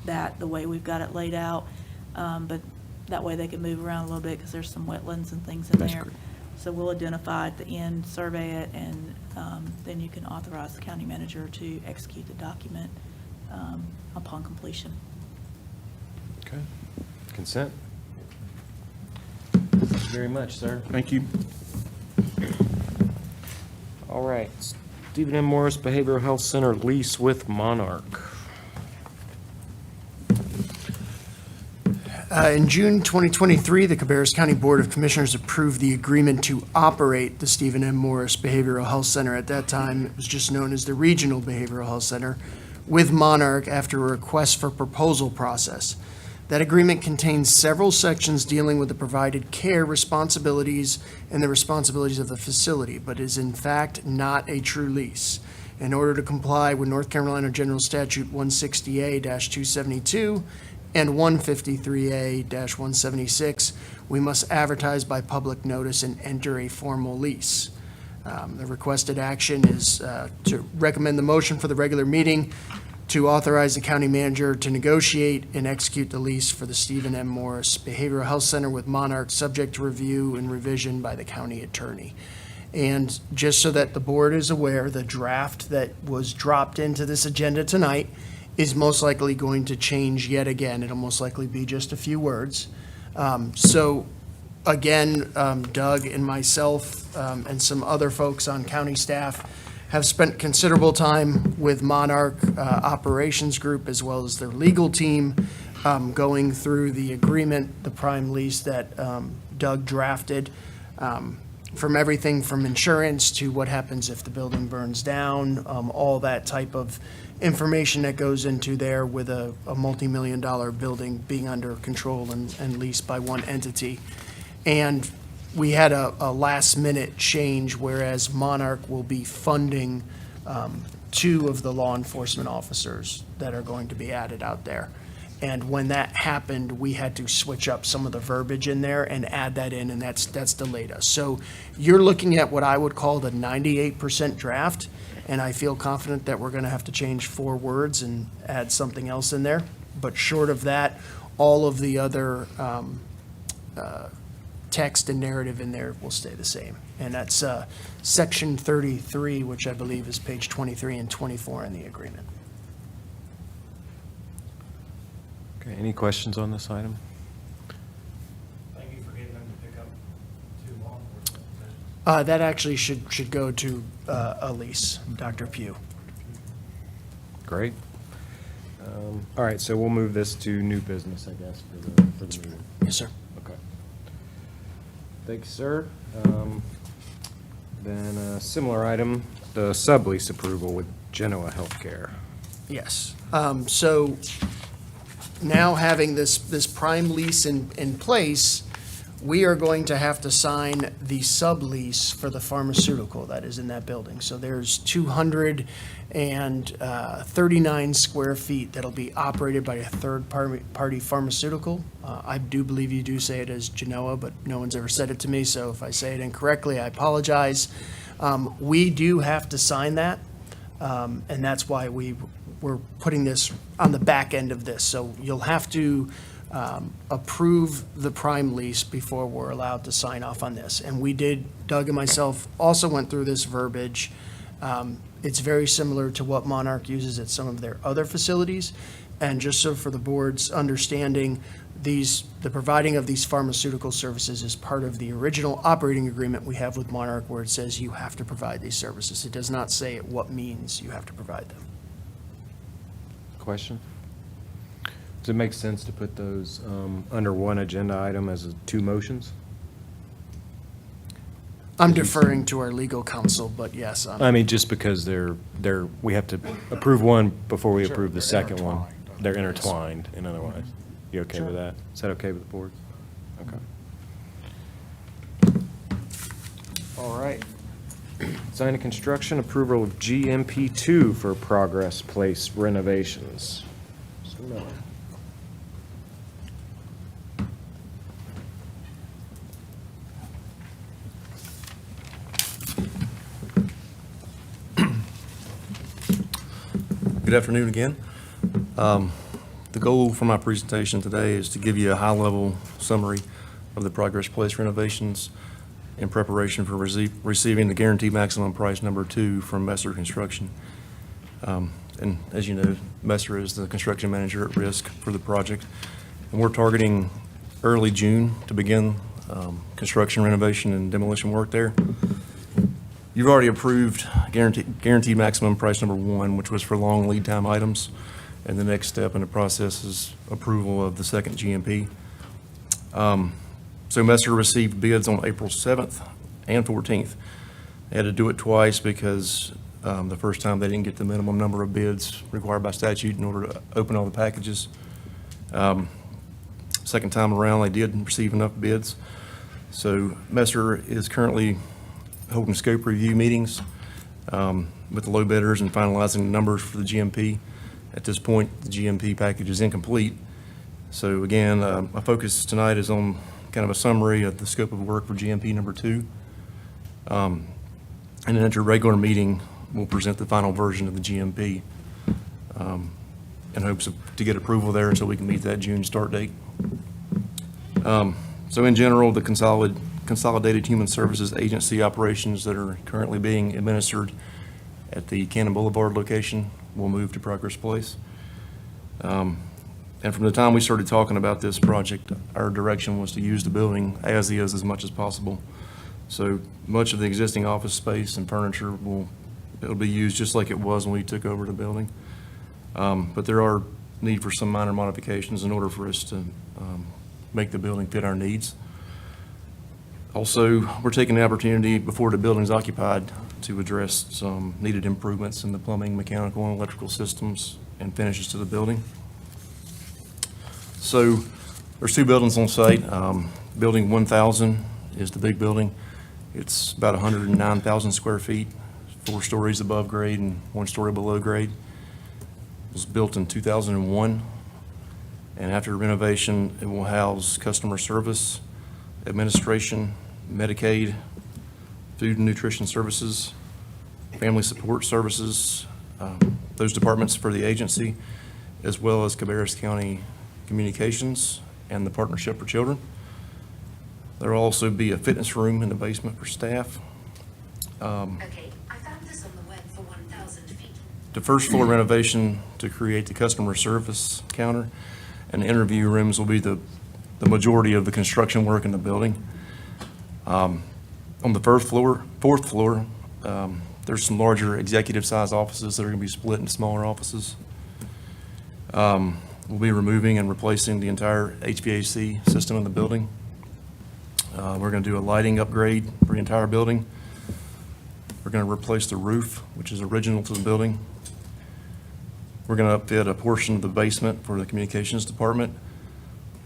that, the way we've got it laid out. But that way they can move around a little bit because there's some wetlands and things in That's there. great. So we'll identify at the end, survey it, and then you can authorize the county manager to execute the document upon completion. Okay. Consent? Thank you very much, sir. Thank you. All right, Stephen M. Morris Behavioral Health Center lease with Monarch. In June 2023, the Cabarrus County Board of Commissioners approved the agreement to operate the Stephen M. Morris Behavioral Health Center. At that time, it was just known as the Regional Behavioral Health Center, with Monarch after a request for proposal process. That agreement contains several sections dealing with the provided care responsibilities and the responsibilities of the facility, but is in fact not a true lease. In order to comply with North Carolina General Statute 160A-272 and 153A-176, we must advertise by public notice and enter a formal lease. The requested action is to recommend the motion for the regular meeting to authorize the county manager to negotiate and execute the lease for the Stephen M. Morris Behavioral Health Center with Monarch, subject to review and revision by the county attorney. And just so that the board is aware, the draft that was dropped into this agenda tonight is most likely going to change yet again. It'll most likely be just a few words. So again, Doug and myself and some other folks on county staff have spent considerable time with Monarch Operations Group as well as their legal team going through the agreement, the prime lease that Doug drafted, from everything from insurance to what happens if the building burns down, all that type of information that goes into there with a multi-million-dollar building being under control and leased by one entity. And we had a last-minute change, whereas Monarch will be funding 2 of the law enforcement officers that are going to be added out there. And when that happened, we had to switch up some of the verbiage in there and add that in, and that's delayed us. So you're looking at what I would call the 98% draft, and I feel confident that we're going to have to change 4 words and add something else in there. But short of that, all of the other text and narrative in there will stay the same. And that's section 33, which I believe is page 23 and 24 in the agreement. Okay, any questions on this item? Thank you for getting them to pick up 2 law enforcement. That actually should go to Elise, Dr. Pugh. Great. All right, so we'll move this to new business, I guess, for the meeting. Yes, sir. Okay. Thank you, sir. Then a similar item, the sublease approval with Genoa Healthcare. Yes. So now having this prime lease in place, we are going to have to sign the sublease for the pharmaceutical that is in that building. So there's 239 square feet that'll be operated by a third-party pharmaceutical. I do believe you do say it as Genoa, but no one's ever said it to me, so if I say it incorrectly, I apologize. We do have to sign that, and that's why we're putting this on the back end of this. So you'll have to approve the prime lease before we're allowed to sign off on this. And we did, Doug and myself also went through this verbiage. It's very similar to what Monarch uses at some of their other facilities. And just so for the board's understanding, the providing of these pharmaceutical services is part of the original operating agreement we have with Monarch, where it says you have to provide these services. It does not say what means you have to provide them. Question? Does it make sense to put those under one agenda item as 2 motions? I'm deferring to our legal counsel, but yes. I mean, just because we have to approve one before we approve the second one. They're intertwined, in other words. You okay with that? Is that okay with the board? Okay. All right. Design and construction approval of GMP 2 for Progress Place renovations. Mr. Miller. Good afternoon again. The goal for my presentation today is to give you a high-level summary of the Progress Place renovations in preparation for receiving the guaranteed maximum price number 2 from Messer Construction. And as you know, Messer is the construction manager at risk for the project. And we're targeting early June to begin construction, renovation, and demolition work there. You've already approved guaranteed maximum price number 1, which was for long lead time items. And the next step in the process is approval of the second GMP. So Messer received bids on April 7th and 14th. They had to do it twice because the first time they didn't get the minimum number of bids required by statute in order to open all the packages. Second time around, they did receive enough bids. So Messer is currently holding scope review meetings with the low bidders and finalizing the numbers for the GMP. At this point, the GMP package is incomplete. So again, my focus tonight is on kind of a summary of the scope of work for GMP number 2. And then at your regular meeting, we'll present the final version of the GMP in hopes to get approval there so we can meet that June start date. So in general, the consolidated human services agency operations that are currently being administered at the Cannon Boulevard location will move to Progress Place. And from the time we started talking about this project, our direction was to use the building as is as much as possible. So much of the existing office space and furniture it'll be used just like it was when we took over the building. But there are need for some minor modifications in order for us to make the building fit our needs. Also, we're taking the opportunity before the building's occupied to address some needed improvements in the plumbing, mechanical, and electrical systems and finishes to the building. So there's two buildings on site. Building 1000 is the big building. It's about 109,000 square feet, 4 stories above grade and 1 story below grade. It was built in 2001, and after renovation, it will house customer service, administration, Medicaid, food and nutrition services, family support services, those departments for the agency, as well as Cabarrus County Communications and the Partnership for Children. There will also be a fitness room in the basement for staff. Okay, I found this on the web for 1,000 feet. The first floor renovation to create the customer service counter and the interview rooms will be the majority of the construction work in the building. On the fourth floor, there's some larger executive size offices that are going to be split into smaller offices. We'll be removing and replacing the entire HVAC system in the building. We're going to do a lighting upgrade for the entire building. We're going to replace the roof, which is original to the building. We're going to upfit a portion of the basement for the communications department.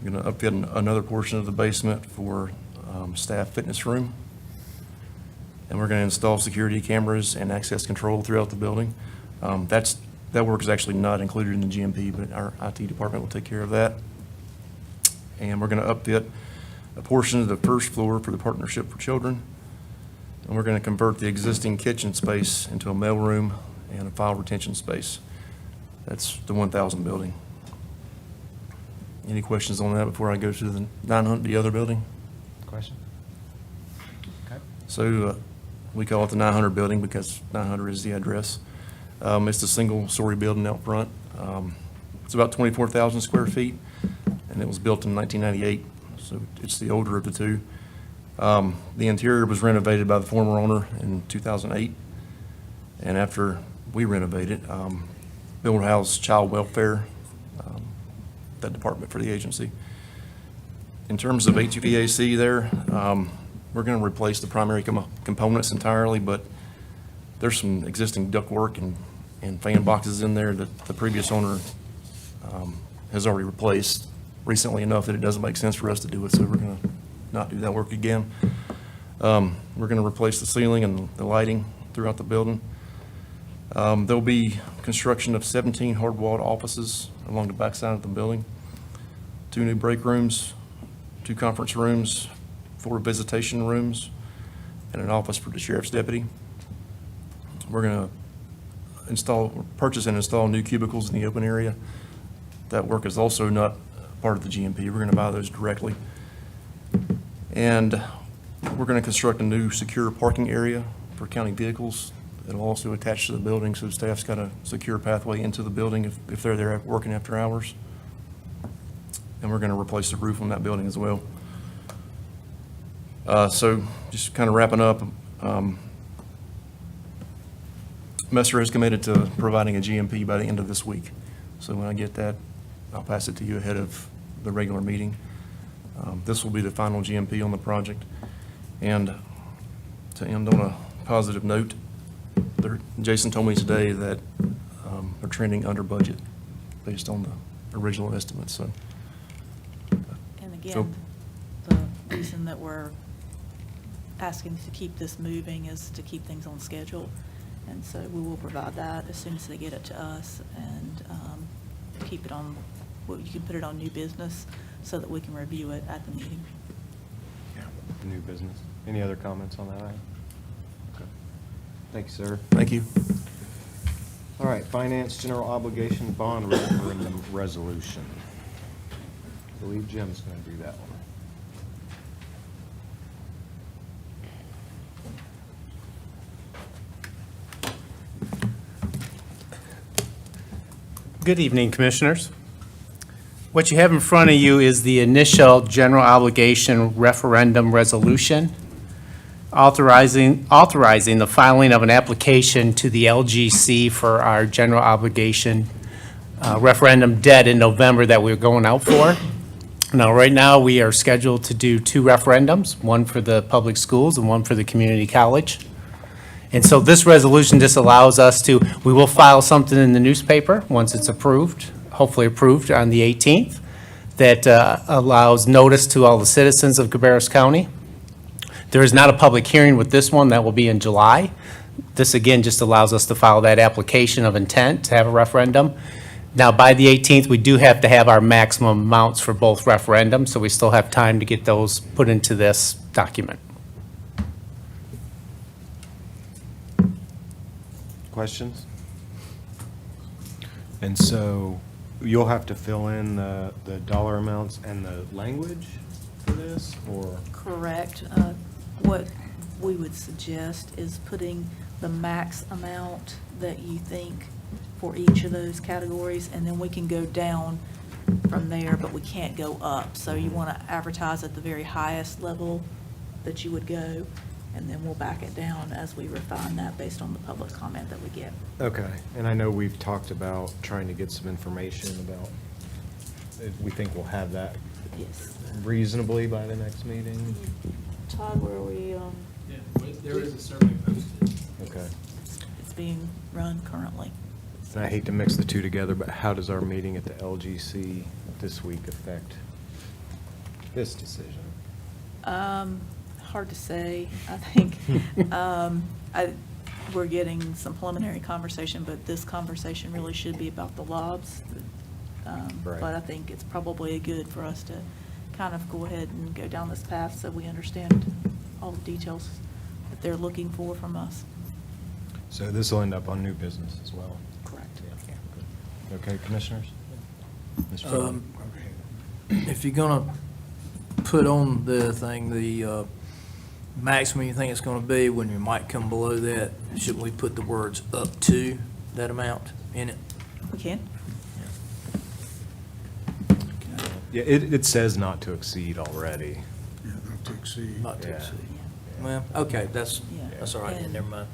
We're going to upfit another portion of the basement for staff fitness room. And we're going to install security cameras and access control throughout the building. That work is actually not included in the GMP, but our IT department will take care of that. And we're going to upfit a portion of the first floor for the Partnership for Children. And we're going to convert the existing kitchen space into a mailroom and a file retention space. That's the 1000 building. Any questions on that before I go to the 900, the other building? Question? Okay. So we call it the 900 building because 900 is the address. It's a single-story building out front. It's about 24,000 square feet, and it was built in 1998, so it's the older of the two. The interior was renovated by the former owner in 2008, and after we renovated, built house child welfare, that department for the agency. In terms of HVAC there, we're going to replace the primary components entirely, but there's some existing ductwork and fan boxes in there that the previous owner has already replaced recently enough that it doesn't make sense for us to do it, so we're going to not do that work again. We're going to replace the ceiling and the lighting throughout the building. There'll be construction of 17 hard-walled offices along the backside of the building, 2 new break rooms, 2 conference rooms, 4 visitation rooms, and an office for the sheriff's deputy. We're going to purchase and install new cubicles in the open area. That work is also not part of the GMP. We're going to buy those directly. And we're going to construct a new secure parking area for county vehicles. It'll also attach to the building, so staff's got a secure pathway into the building if they're there working after hours. And we're going to replace the roof on that building as well. So just kind of wrapping up, Messer has committed to providing a GMP by the end of this week. So when I get that, I'll pass it to you ahead of the regular meeting. This will be the final GMP on the project. And to end on a positive note, Jason told me today that they're trending under budget based on the original estimates. So, And again, the reason that we're asking to keep this moving is to keep things on schedule. And so we will provide that as soon as they get it to us and keep it on, well, you can put it on new business so that we can review it at the meeting. Yeah, new business. Any other comments on that item? Okay. Thank you, sir. thank you. All right, finance general obligation bond referendum resolution. I believe Jim's going to do that one. Good evening, Commissioners. What you have in front of you is the initial general obligation referendum resolution authorizing the filing of an application to the LGC for our general obligation referendum debt in November that we're going out for. Now, right now, we are scheduled to do 2 referendums, one for the public schools and one for the community college. And so this resolution just allows us to, we will file something in the newspaper once it's approved, hopefully approved on the 18th, that allows notice to all the citizens of Cabarrus County. There is not a public hearing with this one. That will be in July. This, again, just allows us to file that application of intent to have a referendum. Now, by the 18th, we do have to have our maximum amounts for both referendums, so we still have time to get those put into this document. Questions? And so you'll have to fill in the dollar amounts and the language for this, or? Correct. What we would suggest is putting the max amount that you think for each of those categories, and then we can go down from there, but we can't go up. So you want to advertise at the very highest level that you would go, and then we'll back it down as we refine that based on the public comment that we get. Okay, and I know we've talked about trying to get some information about, we think we'll have that Yes. reasonably by the next meeting? Todd, where are we? There is a survey posted. Okay. It's being run currently. And I hate to mix the two together, but how does our meeting at the LGC this week affect this decision? Hard to say. I think we're getting some preliminary conversation, but this conversation really should be about the lobs. Right. But I think it's probably good for us to kind of go ahead and go down this path so we understand all the details that they're looking for from us. So this will end up on new business as well? Correct. Okay, commissioners? Mr. Phillip? If you're gonna put on the thing, the maximum you think it's gonna be, when you might come below that, shouldn't we put the words up to that amount in it? We can. Yeah, it says not to exceed already. Yeah, not to exceed. Not to Yeah. exceed. Well, okay, that's all right, And, never mind.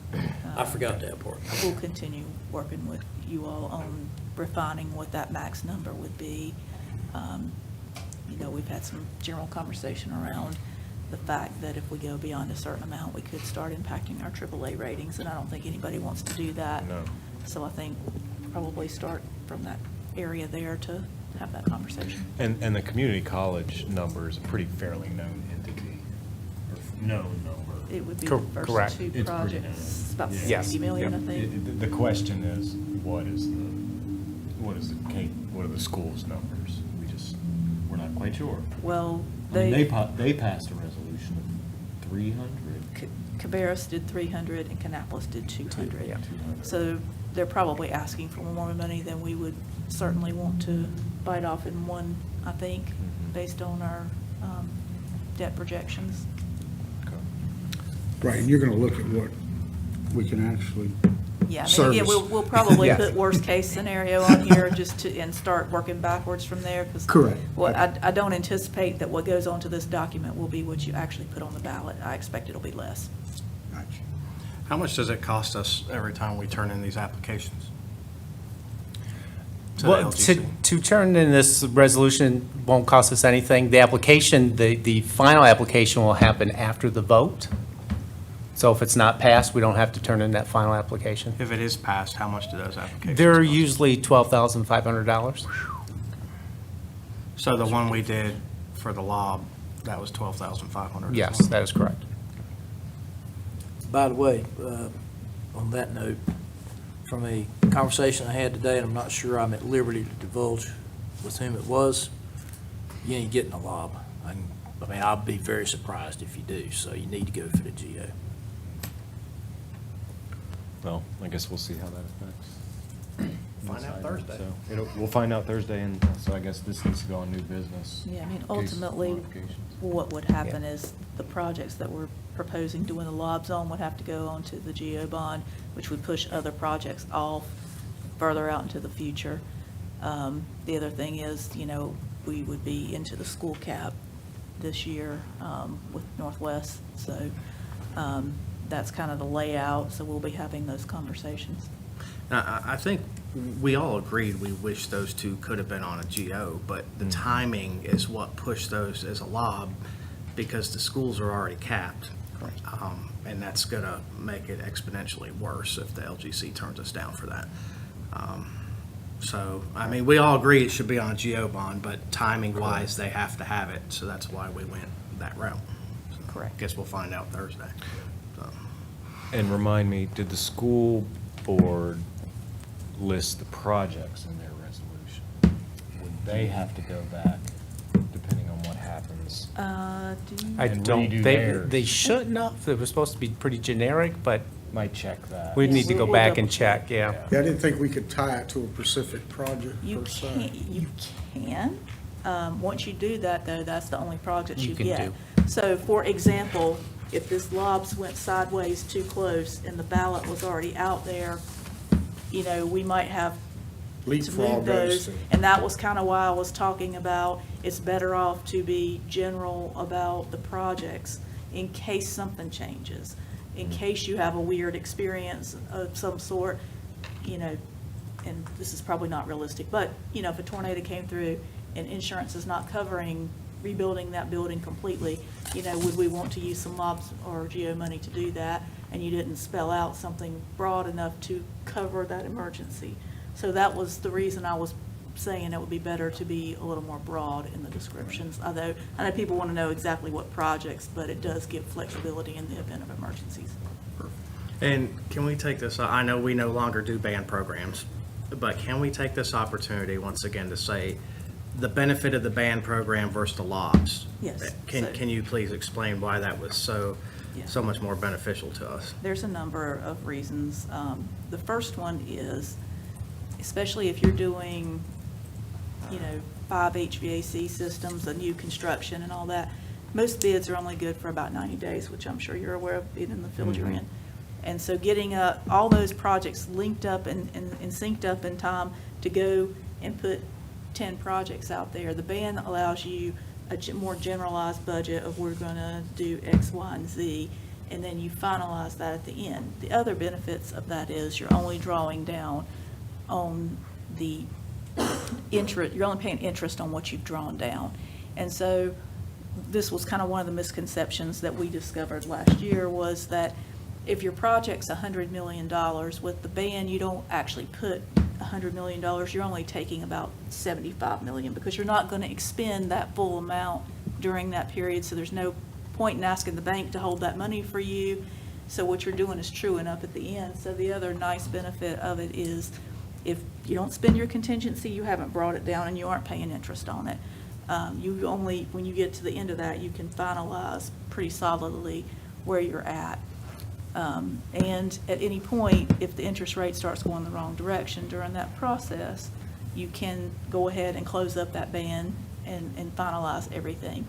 I forgot that part. We'll continue working with you all on refining what that max number would be. You know, we've had some general conversation around the fact that if we go beyond a certain amount, we could start impacting our AAA ratings, and I don't think anybody wants to do that. No. So I think probably start from that area there to have that conversation. And the community college number is a pretty fairly known entity, or known number. It would be Cor- the correct. first 2 It's pretty projects, about known. 70 million, I Yep. think. The question is, what are the school's numbers? We're not quite sure. Well, I mean, they, they passed a resolution of 300. Cabarrus did 300 and Kannapolis did 200. Yeah. So they're probably asking for more money than we would certainly want to bite off in one, I think, based on our debt projections. Right, and you're gonna look at what we can actually Yeah, I mean, service. again, we'll probably Yeah. put worst-case scenario on here just to, and start working backwards from there, because. Correct. Well, I don't anticipate that what goes onto this document will be what you actually put on the ballot. I expect it'll be less. Gotcha. How much does it cost us every time we turn in these applications? To the Well, LGC? to turn in this resolution won't cost us anything. The application, the final application will happen after the vote. So if it's not passed, we don't have to turn in that final application. If it is passed, how much do those applications They're cost? usually $12,500. So the one we did for the lob, that was 12,500? Yes, that is correct. By the way, on that note, from a conversation I had today, and I'm not sure I'm at liberty to divulge with whom it was, you ain't getting a lob. I mean, I'll be very surprised if you do, so you need to go for the GO. Well, I guess we'll see how that affects. Find out Thursday. So we'll find out Thursday, and so I guess this needs to go on new business. Yeah, I mean, Case ultimately, modifications. what would happen is the projects that we're proposing doing the lobs on would have to go onto the GO bond, which would push other projects off further out into the future. The other thing is, you know, we would be into the school cap this year with Northwest. So that's kind of the layout, so we'll be having those conversations. Now, I think we all agreed we wish those two could have been on a GO, but the timing is what pushed those as a lob because the schools are already capped. And that's going to make it exponentially worse if the LGC turns us down for that. So, I mean, we all agree it should be on a GO bond, but timing-wise, they have to have it, so that's why we went that route. Correct. Guess we'll find out Thursday. So. And remind me, did the school board list the projects in their resolution? Would they have to go back, depending on what happens? I And redo They theirs? should not. It was supposed to be pretty generic, but Might check that. we'd need to go We'll back double and check, yeah. Yeah, I didn't think we could tie it to a specific project You per se. can. Once you do that, though, that's the only projects You you can get. So, for example, if this lobs went sideways too close and the ballot was already out there, you know, we might have to Leapfrog move those those. two. And that was kind of why I was talking about, it's better off to be general about the projects in case something changes. In case you have a weird experience of some sort, you know, and this is probably not realistic, but, you know, if a tornado came through and insurance is not covering rebuilding that building completely, you know, would we want to use some lobs or GO money to do that? And you didn't spell out something broad enough to cover that emergency. So that was the reason I was saying it would be better to be a little more broad in the descriptions. Although, I know people want to know exactly what projects, but it does give flexibility in the event of emergencies. And can we take this, I know we no longer do band programs, but can we take this opportunity once again to say the benefit of the band program versus the lobs? Yes. Can you please explain why that was so much more beneficial to us? There's a number of reasons. The first one is, especially if you're doing, you know, 5 HVAC systems, a new construction and all that, most bids are only good for about 90 days, which I'm sure you're aware of being in the field you're in. And so getting all those projects linked up and synced up in time to go and put 10 projects out there, the band allows you a more generalized budget of we're going to do X, Y, and Z, and then you finalize that at the end. The other benefits of that is you're only drawing down on the interest, you're only paying interest on what you've drawn down. And so this was kind of one of the misconceptions that we discovered last year, was that if your project's $100 million, with the band, you don't actually put $100 million, you're only taking about $75 million, because you're not going to expend that full amount during that period, so there's no point in asking the bank to hold that money for you. So what you're doing is truing up at the end. So the other nice benefit of it is, if you don't spend your contingency, you haven't brought it down and you aren't paying interest on it. You only, when you get to the end of that, you can finalize pretty solidly where you're at. And at any point, if the interest rate starts going the wrong direction during that process, you can go ahead and close up that band and finalize everything.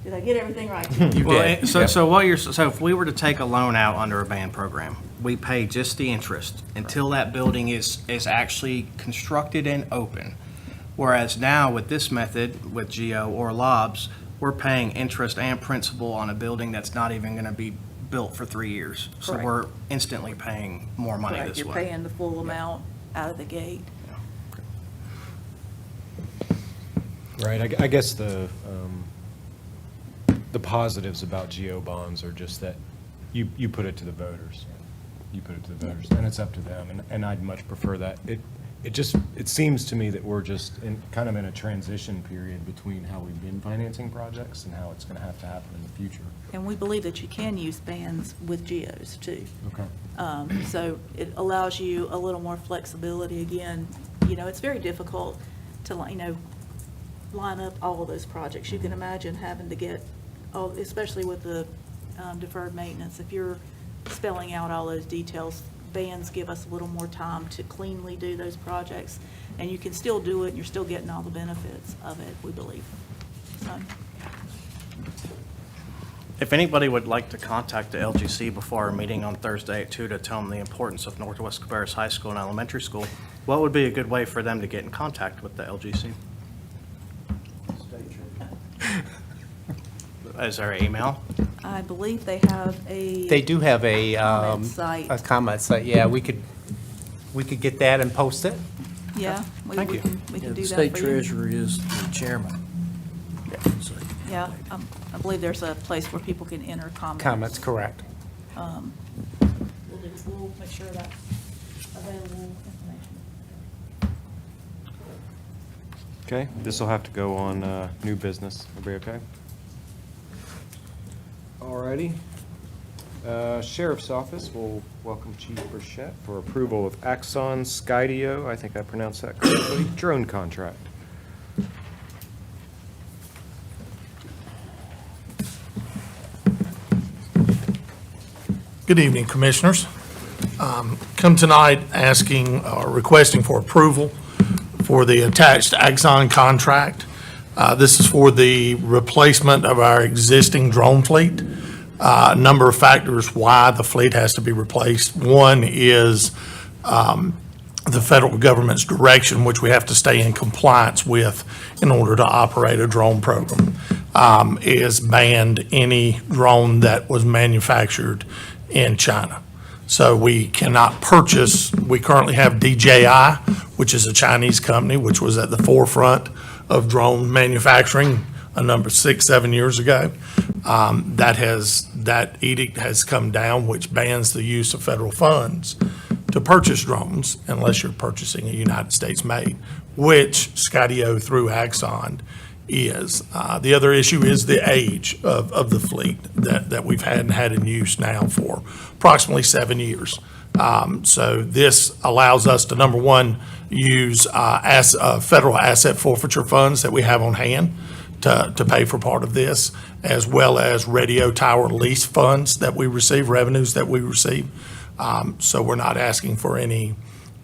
Did I get everything right? So if we were to take a loan out under a band program, we pay just the interest until that building is actually constructed and open. Whereas now with this method, with GO or LOBs, we're paying interest and principal on a building that's not even going to be built for 3 years. So Correct. we're instantly paying more money Correct, this way. you're paying the full amount out of the gate. Right, I guess the positives about GO bonds are just that you put it to the voters. You put it to the voters, and it's up to them, and I'd much prefer that. It seems to me that we're just kind of in a transition period between how we've been financing projects and how it's going to have to happen in the future. And we believe that you can use bands with GOs too. Okay. So it allows you a little more flexibility. Again, you know, it's very difficult to, you know, line up all of those projects. You can imagine having to get, especially with the deferred maintenance, if you're spelling out all those details, bands give us a little more time to cleanly do those projects. And you can still do it, and you're still getting all the benefits of it, we believe. So. If anybody would like to contact the LGC before our meeting on Thursday at 2 to tell them the importance of Northwest Cabarrus High School and Elementary School, what would be a good way for them to get in contact with the LGC? Is there an email? I believe they have a. They do have a, Comment site. a comment site, yeah, we could get that and post it. Yeah, we Thank you. we can do The that state for you. treasurer is the chairman. So, Yeah, I believe there's a place where people can enter comments. Comments, correct. We'll make sure that's available information. Okay, this will have to go on new business. Everybody okay? Alrighty. Sheriff's Office will welcome Chief Burchett for approval of Axon Skydio, I think I pronounced that correctly, drone contract. Good evening, Commissioners. Come tonight asking, or requesting for approval for the attached Axon contract. This is for the replacement of our existing drone fleet. A number of factors why the fleet has to be replaced. One is the federal government's direction, which we have to stay in compliance with in order to operate a drone program, is banned any drone that was manufactured in China. So we cannot purchase, we currently have DJI, which is a Chinese company, which was at the forefront of drone manufacturing a number 6-7 years ago. That edict has come down, which bans the use of federal funds to purchase drones unless you're purchasing a United States made, which Skydio through Axon is. The other issue is the age of the fleet that we've had in use now for approximately 7 years. So this allows us to, number one, use federal asset forfeiture funds that we have on hand to pay for part of this, as well as radio tower lease funds that we receive, revenues that we receive. So we're not asking for any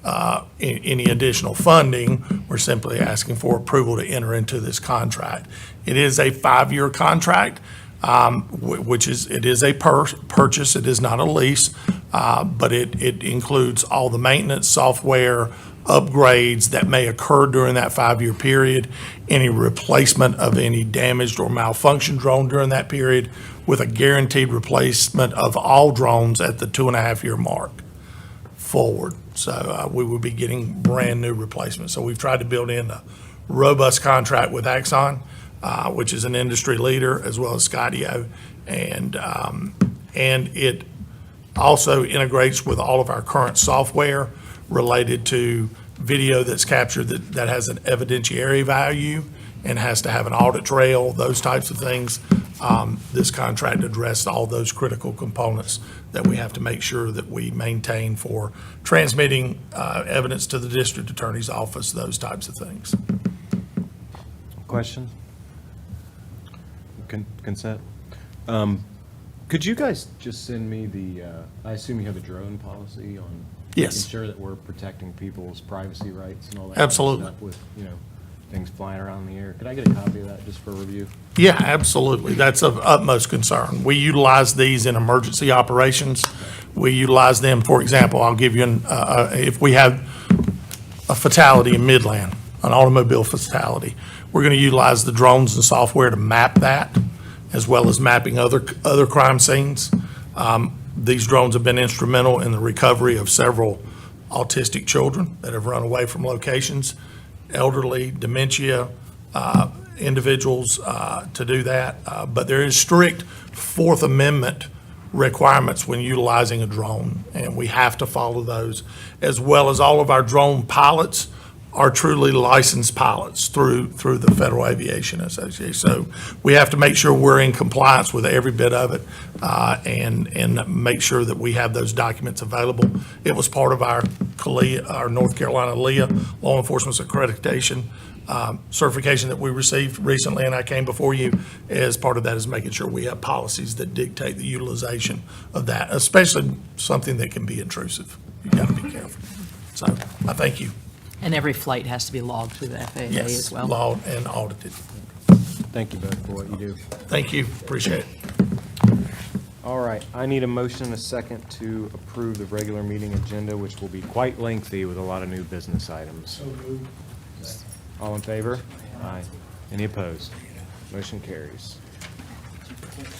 additional funding. We're simply asking for approval to enter into this contract. It is a 5-year contract, it is a purchase. It is not a lease, but it includes all the maintenance, software, upgrades that may occur during that 5-year period, any replacement of any damaged or malfunctioned drone during that period, with a guaranteed replacement of all drones at the 2.5-year mark forward. So we will be getting brand-new replacements. So we've tried to build in a robust contract with Axon, which is an industry leader, as well as Skydio. And it also integrates with all of our current software related to video that's captured that has an evidentiary value and has to have an audit trail, those types of things. This contract addressed all those critical components that we have to make sure that we maintain for transmitting evidence to the district attorney's office, those types of things. Questions? Consent? Could you guys just send me I assume you have a drone policy on Yes. making sure that we're protecting people's privacy rights and all that? Absolutely. Stuff with, things flying around in the air. Could I get a copy of that just for review? Yeah, absolutely. That's of utmost concern. We utilize these in emergency operations. We utilize them, for example, I'll give you if we have a fatality in Midland, an automobile fatality, we're going to utilize the drones and software to map that, as well as mapping other crime scenes. These drones have been instrumental in the recovery of several autistic children that have run away from locations, elderly, dementia individuals to do that. But there is strict Fourth Amendment requirements when utilizing a drone, and we have to follow those, as well as all of our drone pilots are truly licensed pilots through the Federal Aviation Association. So we have to make sure we're in compliance with every bit of it, and make sure that we have those documents available. It was part of our North Carolina LEA, Law Enforcement Accreditation certification that we received recently, and I came before you. As part of that is making sure we have policies that dictate the utilization of that, especially something that can be intrusive. You've got to be careful. So I thank you. And every flight has to be logged through the FAA as well? Yes, logged and audited. Thank you both for what you do. Thank you, appreciate it. All right, I need a motion and a second to approve the regular meeting agenda, which will be quite lengthy with a lot of new business items. All in favor? Aye. Any opposed? Motion carries.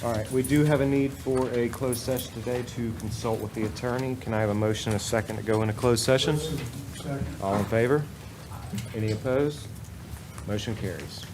All right, we do have a need for a closed session today to consult with the attorney. Can I have a motion and a second to go into closed session? All in favor? Any opposed? Motion carries.